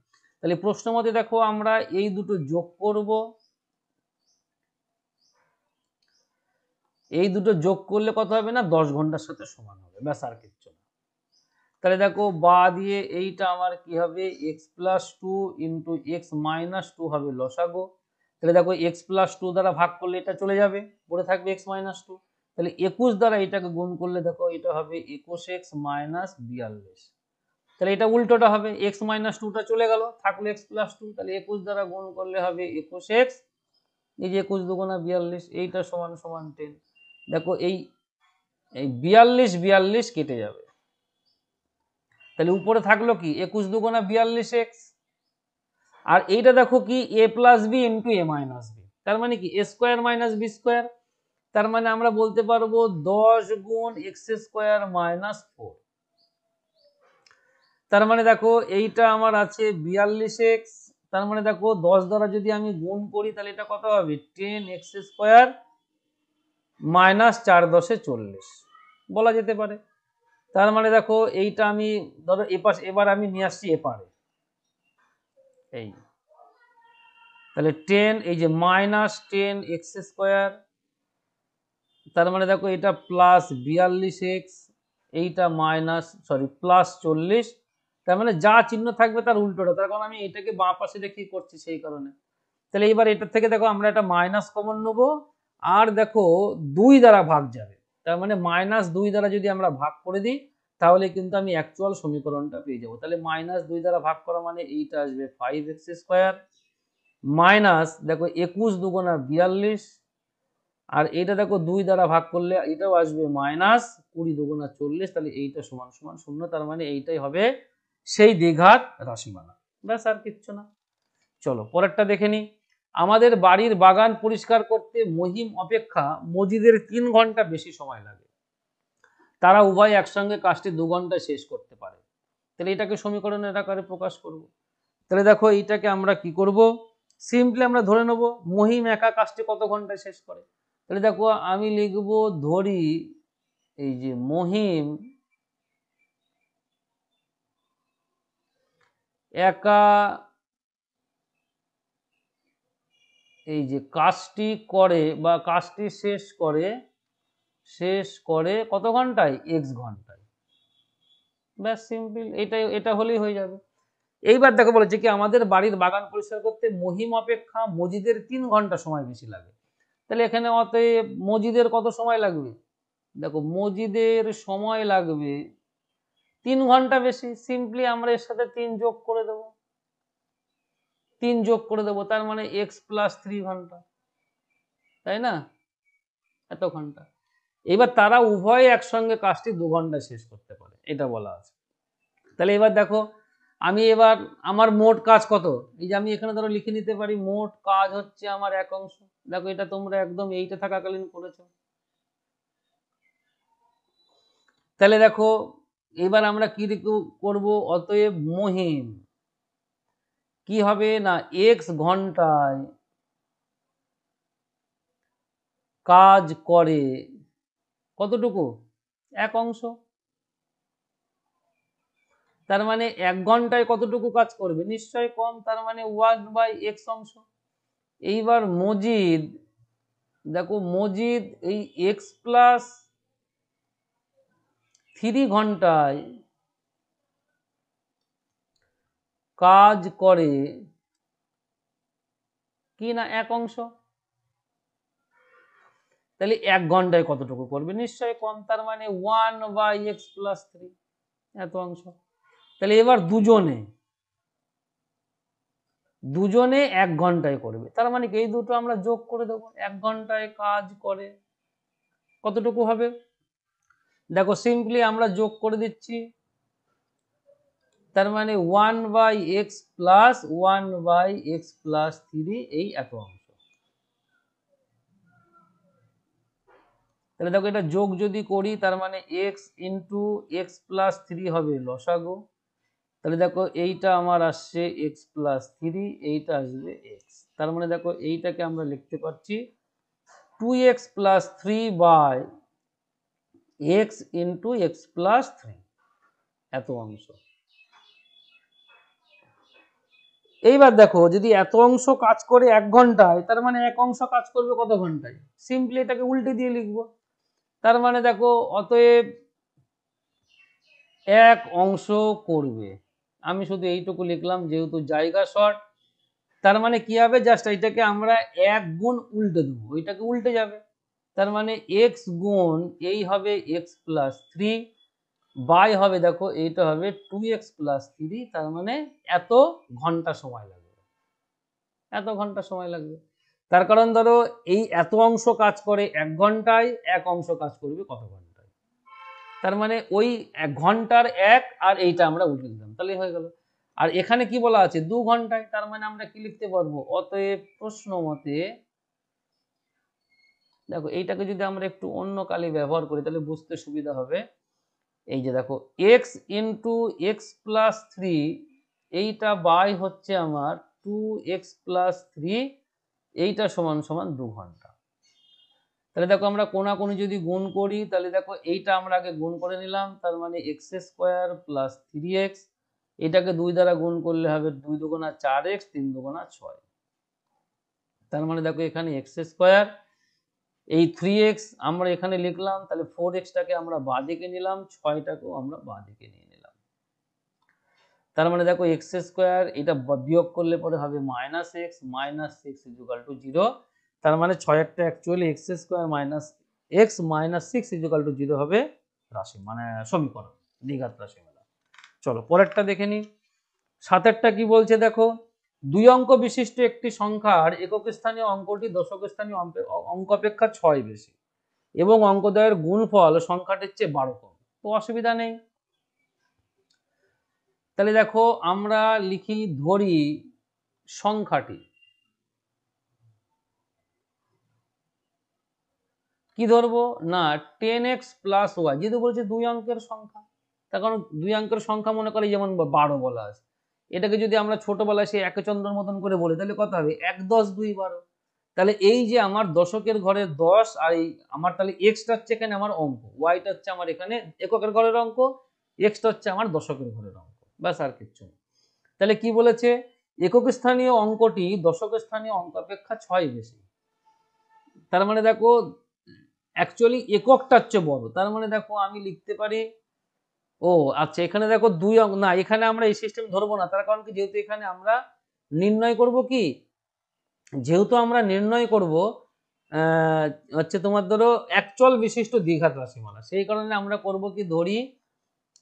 তাহলে প্রশ্ন মতে দেখো আমরা এই দুটো যোগ করব, এই দুটো যোগ করলে কত হবে না 10 ঘন্টার সাথে সমান হবে, ব্যাস আর কিচ্ছু না। তাহলে দেখো বা দিয়ে এইটা আমার কি হবে x+2 ইন্টু x-2 হবে লসাগু, তাহলে দেখো x+2 দ্বারা ভাগ করলে এটা চলে যাবে, পড়ে থাকবে x-2, তাহলে 21 দ্বারা এটাকে গুণ করলে দেখো এটা হবে 21x - 42, তাহলে এটা উল্টোটা হবে x-2টা চলে গেল, থাকলো x+2, তাহলে 21 দ্বারা গুণ করলে হবে 21x, এই যে 21 দুগুণা 42, এইটা সমান সমান 10। দেখো এই 42 কেটে যাবে, তাহলে উপরে থাকলো কি 21 দুগুণা 42x, আর এইটা দেখো কি a+b ইন্টু a - b, তার মানে কি a square minus b square, তার মানে আমরা বলতে পারবো 10 গুণ x² - 4, তার মানে দেখো এইটা আমার আছে 42x, তার মানে দেখো 10 দ্বারা যদি আমি গুণ করি তাহলে এটা কত হবে 10x² - 4 × 10 = 40 বলা যেতে পারে। তার মানে দেখো এইটা আমি ধরো এপাশ এবার আমি নিয়ে আসছি এপারে, এই তাহলে 10 এই যে -10x², তার মানে দেখো এটা +42x, এইটা +40, তার মানে যা চিহ্ন থাকবে তার উল্টোটা, তার কারণ আমি এটাকে বাঁ পাশে রেখেই করছি সেই কারণে। তাহলে এবার এটার থেকে দেখো আমরা একটা মাইনাস কমন নেবো, আর দেখো 2 দ্বারা ভাগ যাবে, তার মানে -2 দ্বারা যদি আমরা ভাগ করে দিই তাহলে কিন্তু আমি অ্যাকচুয়াল সমীকরণটা পেয়ে যাবো। তাহলে -2 দ্বারা ভাগ করা মানে এইটা আসবে 5x² মাইনাস দেখো 21 দুগুণা 42, আর এইটা দেখো 2 দ্বারা ভাগ করলে এটাও আসবে -20 দুগুণা 40, তাহলে এইটা সমান সমান 0, তার মানে এইটাই হবে সেই দ্বিঘাত রাশিমালা, ব্যাস আর কিচ্ছু না। চলো পরেরটা দেখে নি, আমাদের বাড়ির বাগান পরিষ্কার করতে মহিম অপেক্ষা মজিদের 3 ঘন্টা বেশি সময় লাগে, তারা উভয় একসঙ্গে কাজটি 2 ঘন্টায় শেষ করতে পারে, তাহলে এটাকে সমীকরণের আকারে প্রকাশ করব। তাহলে দেখো এইটাকে আমরা কি করব, সিম্পলি আমরা ধরে নেব মহিম একা কাজটি কত ঘন্টায় শেষ করে, তাহলে দেখো আমি লিখব ধরি এই যে মহিম একা এই যে কাজটি করে বা কাজটি শেষ করে কত ঘন্টায় x ঘন্টায়, ব্যাস সিম্পল, এটা হলেই হয়ে যাবে। এইবার দেখো বলেছে কি আমাদের বাড়ির বাগান পরিষ্কার করতে মহিম অপেক্ষা মজিদের 3 ঘন্টা সময় বেশি লাগে, তাহলে এখানে অতএব মজিদের কত সময় লাগবে দেখো মজিদের সময় লাগবে 3 ঘন্টা বেশি, সিম্পলি আমরা এর সাথে 3 যোগ করে দেবো, 3 যোগ করে দেবো, তার মানে x+3 ঘন্টা, তাই না, এত ঘন্টা। এবার তারা উভয়ে একসঙ্গে কাজটি 2 ঘন্টায় শেষ করতে পারে, এটা বলা আছে। তাহলে এবার দেখো আমি এবার আমার মোট কাজ কত, এই যে আমি এখানে ধরো লিখে নিতে পারি মোট কাজ হচ্ছে আমার 1 অংশ, দেখো এটা তোমরা একদম এইটা থাকাকালীন করেছো, তাহলে দেখো এবার আমরা কি করব, অতএব মহিম কি হবে না এক্স ঘন্টায় কাজ করে কতটুকু, এক অংশ। তার মানে 1 ঘন্টায় কতটুকু কাজ করবে, নিশ্চয়ই কম, তার মানে 1/x অংশ। এইবার মজিদ, দেখো মজিদ এই x+3 ঘন্টায় কাজ করে কি না 1 অংশ। তাহলে 1 ঘন্টায় কতটুকু করবে, নিশ্চয়ই কম, তার মানে 1/x+3 এত অংশ। তাহলে এবার দুজনে 1 ঘন্টায় করবে, তার মানে এই দুটো আমরা যোগ করে দেবো। 1 ঘন্টায় কাজ করে কতটুকু হবে, দেখো সিম্পলি আমরা যোগ করে দিচ্ছি, তার মানে 1/x+1/x+3 এই এত অংশ। তাহলে দেখো এটা যোগ যদি করি, তার মানে x × x+3 হবে লসাগু। তাহলে দেখো এইটা আমার আসছে x+3, এইটা আসবে x। তার মানে দেখো এইটাকে আমরা লিখতে পারছি 2x+3/x × x+3 এত অংশ। এইবার দেখো যদি এত অংশ কাজ করে 1 ঘন্টায়, তার মানে 1 অংশ কাজ করবে কত ঘন্টায়, সিম্পলি এটাকে উল্টে দিয়ে লিখবো। তার মানে দেখো অতএব 1 অংশ করবে, আমি শুধু এইটুকু লিখলাম যেহেতু জায়গা শর্ট। তার মানে কি হবে, জাস্ট এটাকে আমরা 1 গুণ উল্টে দেবো, ওইটাকে উল্টে যাবে। তার মানে x গুণ এই হবে x+3 বাই হবে, দেখো এইটা হবে 2x+3, তার মানে এত ঘন্টা সময় লাগবে, এত ঘন্টা সময় লাগবে। তার কারণ ধরো এই এত অংশ কাজ করে 1 ঘন্টায়, 1 অংশ কাজ করবে কত ঘন্টায়, তার মানে ওই 1 ঘন্টার 1 আর এইটা আমরা উল্টে দিলাম, তাহলে হয়ে গেল। আর এখানে কি বলা আছে 2 ঘন্টায়, তার মানে আমরা কি লিখতে পারবো, অতএব প্রশ্ন মতে, দেখো এইটাকে যদি আমরা একটু অন্য কালি ব্যবহার করি তাহলে বুঝতে সুবিধা হবে। এই যে দেখো x × x+3 এইটা বাই হচ্ছে আমার 2x+3, এইটা সমান সমান 2 ঘন্টা। তাহলে দেখো আমরা কোনাকুনি যদি গুণ করি, তাহলে দেখো এইটা আমরা আগে গুণ করে নিলাম, তার মানে x² + 3x, এটাকে 2 দ্বারা গুণ করলে হবে 2 দুগুণা 4x, 3 দুগুণা 6। তার মানে দেখো এখানে x², এই 3x আমরা এখানে লিখলাম, তাহলে 4xটাকে আমরা বাঁদিকে নিলাম, 6টাকেও আমরা বাঁদিকে নিয়ে নিলাম। তার মানে দেখো x², এটা বিয়োগ করলে পরে হবে -x, -6 = 0। তার মানে 6 অ্যাকচুয়ালি x² - x -6 = 0 হবে রাশি, মানে সমীকরণ, দ্বিঘাত রাশিমালা। চলো পরেরটা দেখে নিই। 7এরটা কি বলছে দেখো, 2 অঙ্ক বিশিষ্ট একটি সংখ্যার একক স্থানীয় অঙ্কটি দশক স্থানীয় অঙ্ক অপেক্ষা 6 বেশি এবং অঙ্কদ্বয়ের গুণফল সংখ্যাটির চেয়ে 12 কম, তো অসুবিধা নেই। তাহলে দেখো আমরা লিখি, ধরি সংখ্যাটি কি ধরবো না 10x + y, যেহেতু বলছে 2 অঙ্কের সংখ্যা, তার কারণ 2 অঙ্কের সংখ্যা মনে করি যেমন 12 বলা আছে, এটাকে যদি আমরা ছোটবেলায় সেই একচন্দ্রের মতন করে বলি তাহলে কত হবে 1 10 2 12। তাহলে এই যে আমার দশকের ঘরের 10 আর এই আমার, তাহলে এক্সটা হচ্ছে এখানে আমার অঙ্ক, ওয়াইটা হচ্ছে আমার এখানে এককের ঘরের অঙ্ক, এক্সটা হচ্ছে আমার দশকের ঘরের অঙ্ক, ব্যাস আর কিচ্ছু না। তাহলে কি বলেছে, একক স্থানীয় অঙ্কটি দশক স্থানীয় অঙ্ক অপেক্ষা 6 বেশি। তার মানে দেখো অ্যাকচুয়ালি এককটা হচ্ছে বড়, তার মানে দেখো আমি লিখতে পারি, ও আচ্ছা এখানে দেখো 2 অঙ্ক না, এখানে আমরা এই সিস্টেম ধরবো না, তার কারণ কি যেহেতু এখানে আমরা নির্ণয় করব কি, যেহেতু আমরা নির্ণয় করব হচ্ছে তোমার ধরো একচল বিশিষ্ট দ্বিঘাত রাশিমালা, সেই কারণে আমরা করব কি, ধরি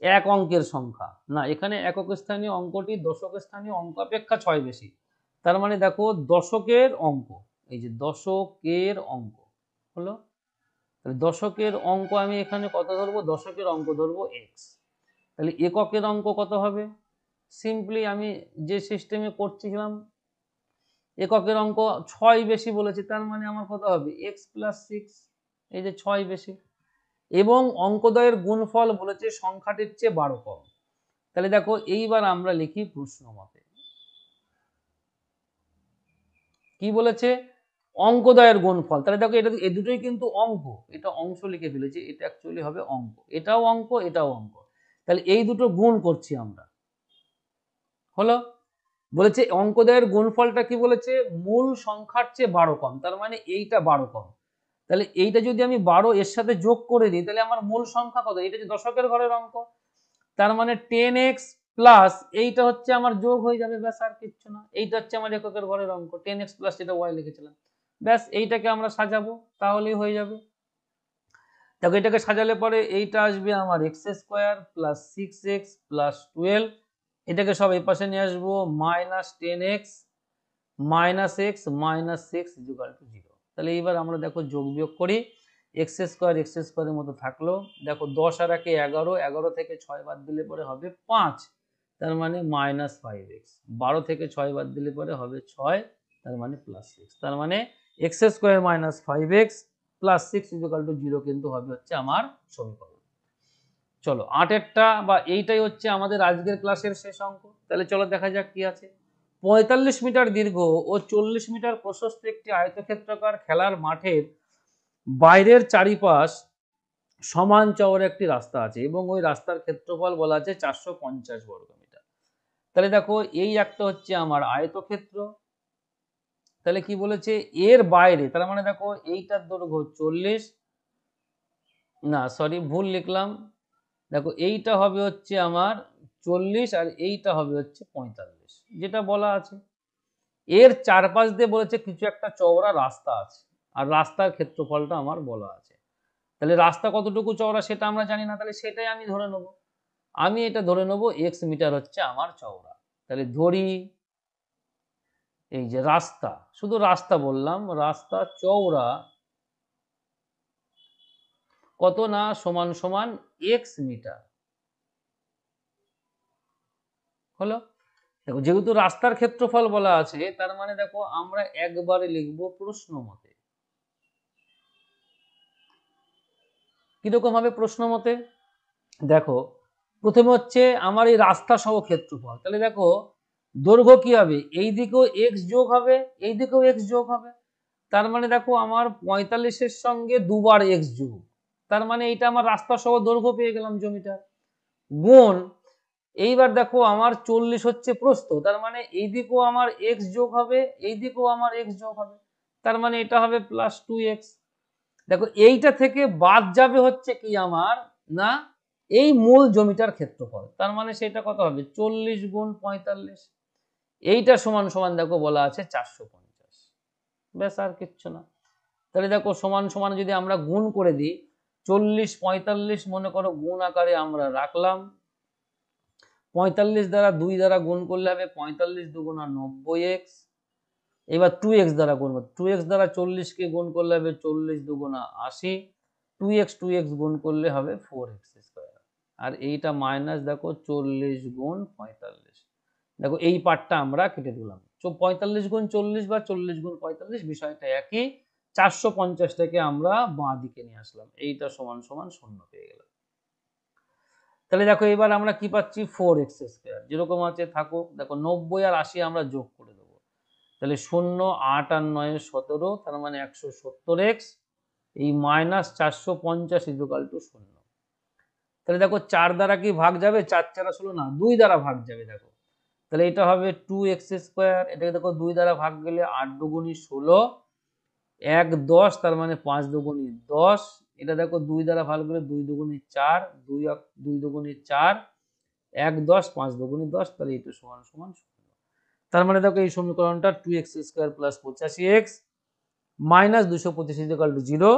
1 অঙ্কের সংখ্যা, না এখানে একক স্থানীয় অঙ্কটি দশক স্থানীয় অঙ্ক অপেক্ষা 6 বেশি। তার মানে দেখো দশকের অঙ্ক, এই যে দশকের অঙ্ক হলো, দশকের অঙ্ক আমি এখানে কত ধরবো, দশকের অঙ্ক ধরবো x। তাহলে এককের অঙ্ক কত হবে, সিম্পলি আমি যে সিস্টেমে করছিলাম, এককের অঙ্ক 6 বেশি বলেছে, তার মানে আমার কত হবে x + 6, এই যে 6 বেশি। এবং অঙ্কদ্বয়ের গুণফল বলেছে সংখ্যাটির চেয়ে 12 কম। তাহলে দেখো এইবার আমরা লিখি প্রশ্ন মতে কি বলেছে, অঙ্কদ্বয়ের গুণফল। তাহলে দেখো এটা এই দুটোই কিন্তু অঙ্ক, এটা অংশ লিখে ফেলেছি, এটা অ্যাকচুয়ালি হবে অঙ্ক, এটাও অঙ্ক এটাও অঙ্ক। তাহলে এই দুটো গুণ করছি আমরা, হলো। বলেছে অঙ্কদ্বয়ের গুণফলটা কি বলেছে, মূল সংখ্যার চেয়ে 12 কম, তার মানে এইটা 12 কম। তাহলে এইটা যদি আমি 12 এর সাথে যোগ করে দিই তাহলে আমার মূল সংখ্যা কত, এটা যে দশকের ঘরের অঙ্ক, তার মানে 10x প্লাস এইটা হচ্ছে আমার যোগ হয়ে যাবে, ব্যাস আর কিচ্ছু না। এইটা হচ্ছে আমার এককের ঘরের অঙ্ক, 10x প্লাস যেটা y লিখেছিলাম, ব্যাস এইটাকে আমরা সাজাবো তাহলেই হয়ে যাবে। দেখো এটাকে সাজালে পরে এইটা আসবে আমার x square plus 6x plus 12, এটাকে সব এই পাশে নিয়ে আসবো, minus 10x minus x minus 6 equal to 0। তাহলে এইবার আমরা দেখো যোগ বিয়োগ করি, এক্স স্কোয়ারের মতো থাকলো, দেখো 10 আর 1 11, 11 থেকে 6 বাদ দিলে পরে হবে 5, তার মানে মাইনাস 5x, 12 থেকে 6 বাদ দিলে পরে হবে 6, তার মানে প্লাস 6, তার মানে x square minus 5x plus 6 equal to 0 কিন্তু হবে হচ্ছে আমার সমীকরণ। চলো 8এরটা বা এইটাই হচ্ছে আমাদের আজকের ক্লাসের শেষ অঙ্ক। তাহলে চলো দেখা যাক কি আছে। 45 মিটার দীর্ঘ ও 40 মিটার প্রশস্ত একটি আয়তক্ষেত্রাকার খেলার মাঠের বাইরের চারিপাশ সমান চওড়া একটি রাস্তা আছে এবং ওই রাস্তার ক্ষেত্রফল বলা আছে 450 বর্গ মিটার। তাহলে দেখো এই একটা হচ্ছে আমার আয়তক্ষেত্র, তাহলে কি বলেছে এর বাইরে, তার মানে দেখো এইটার দৈর্ঘ্য 40, না সরি ভুল লিখলাম, দেখো এইটা হবে হচ্ছে আমার 40 আর এইটা হবে হচ্ছে 45, যেটা বলা আছে। এর চারপাশ দিয়ে বলেছে কিছু একটা চওড়া রাস্তা আছে আর রাস্তার ক্ষেত্রফলটা আমার বলা আছে। তাহলে রাস্তা কতটুকু চওড়া সেটা আমরা জানি না, তাহলে সেটাই আমি ধরে নেব, আমি এটা ধরে নেব এক্স মিটার হচ্ছে আমার চওড়া। তাহলে ধরি এই যে রাস্তা, শুধু রাস্তা বললাম, রাস্তা চওড়া কত না সমান সমান এক্স মিটার, হলো। দেখো যেহেতু রাস্তার ক্ষেত্রফল বলা আছে তার মানে দেখো আমরা একবারে লিখবো প্রশ্ন মতে। কিরকম হবে প্রশ্ন মতে, দেখো প্রথমে হচ্ছে আমার এই রাস্তা সহ ক্ষেত্রফল, তাহলে দেখো দৈর্ঘ্য কি হবে, এই দিকেও এক্স যোগ হবে এই দিকেও এক্স যোগ হবে, তার মানে দেখো আমার 45-এর সঙ্গে দুবার এক্স যোগ, তার মানে এটা আমার রাস্তা সহ দৈর্ঘ্য পেয়ে গেলাম জমিটার, গুণ এইবার দেখো আমার 40 হচ্ছে প্রস্থ, তার মানে এই দিকেও আমার এক্স যোগ হবে এই দিকেও আমার এক্স যোগ হবে, তার মানে এটা হবে প্লাস 2x। দেখো এইটা থেকে বাদ যাবে হচ্ছে কি আমার না এই মূল জমিটার ক্ষেত্রফল, তার মানে সেটা কত হবে 40 গুণ 45, এইটা সমান সমান দেখো বলা আছে 450, ব্যাস আর কিচ্ছু না। তাহলে দেখো সমান সমান যদি আমরা গুণ করে দিই, 40 45 মনে করো গুণ আকারে আমরা রাখলাম, 45 দ্বারা 2 দ্বারা গুণ করলে হবে 45 দুগুণা 90x, এবার 2x দ্বারা গুণ, 2x দ্বারা 40 কে গুণ করলে হবে 40 দুগুণা 80, 2x গুণ করলে হবে 4x স্কয়ার, আর এইটা মাইনাস দেখো 40 গুণ 45, দেখো এই পার্টটা আমরা কেটে দিলাম, 45 গুণ 40 বা 40 গুণ 45 বিষয়টা একই, 450 থেকে আমরা বাঁ দিকে নিয়ে আসলাম, এইটা সমান সমান 0 পেয়ে গেলাম। তাহলে দেখো এবার আমরা কি পাচ্ছি 4x স্কয়ার, যেরকম আছে থাকুক, দেখো 90 আর 80 আমরা যোগ করে দেবো, তাহলে 0 8 আর 9 17, তার মানে 170x, এই মাইনাস 450 ইকুয়াল টু 0। তাহলে দেখো 4 দ্বারা কি ভাগ যাবে, 4 4 16 না, 2 দ্বারা ভাগ যাবে, দেখো তাহলে এটা হবে 2x স্কয়ার, এটাকে দেখো 2 দ্বারা ভাগ গেলে 8 দুগুণী 16, 1 10, তার মানে 5 দুগুণী 10, এটা দেখো 2 দ্বারা ভাগ গেলে 2 দুগুণী 4, 2 দুগুণী 4, 1 10, 5 দুগুণী 10, তাহলে এটা সমান সমান 0। তার মানে দেখো এই সমীকরণটা 2x square plus 85x minus 225 equal to 0,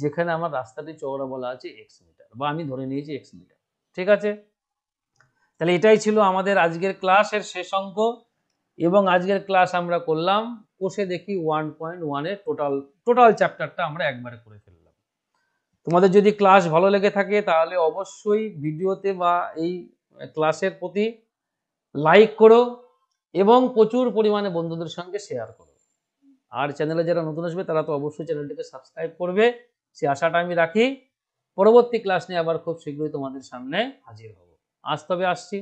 যেখানে আমার রাস্তাটি চওড়া বলা আছে x মিটার, বা আমি ধরে নিয়েছি x মিটার, ঠিক আছে। তাহলে এটাই ছিল আমাদের আজকের ক্লাসের শেষ অঙ্ক, এবং আজকের ক্লাস আমরা করলাম কোষে দেখি 1.1 এর টোটাল চ্যাপ্টারটা আমরা একবারে করে ফেললাম। তোমাদের যদি ক্লাস ভালো লেগে থাকে তাহলে অবশ্যই ভিডিওতে বা এই ক্লাসের প্রতি লাইক করো এবং প্রচুর পরিমাণে বন্ধুদের সঙ্গে শেয়ার করো, আর চ্যানেলে যারা নতুন আসবে তারা তো অবশ্যই চ্যানেলটিকে সাবস্ক্রাইব করবে, সে আশাটা আমি রাখি। পরবর্তী ক্লাস নিয়ে আবার খুব শীঘ্রই তোমাদের সামনে হাজির হব। আজ তবে আসছি।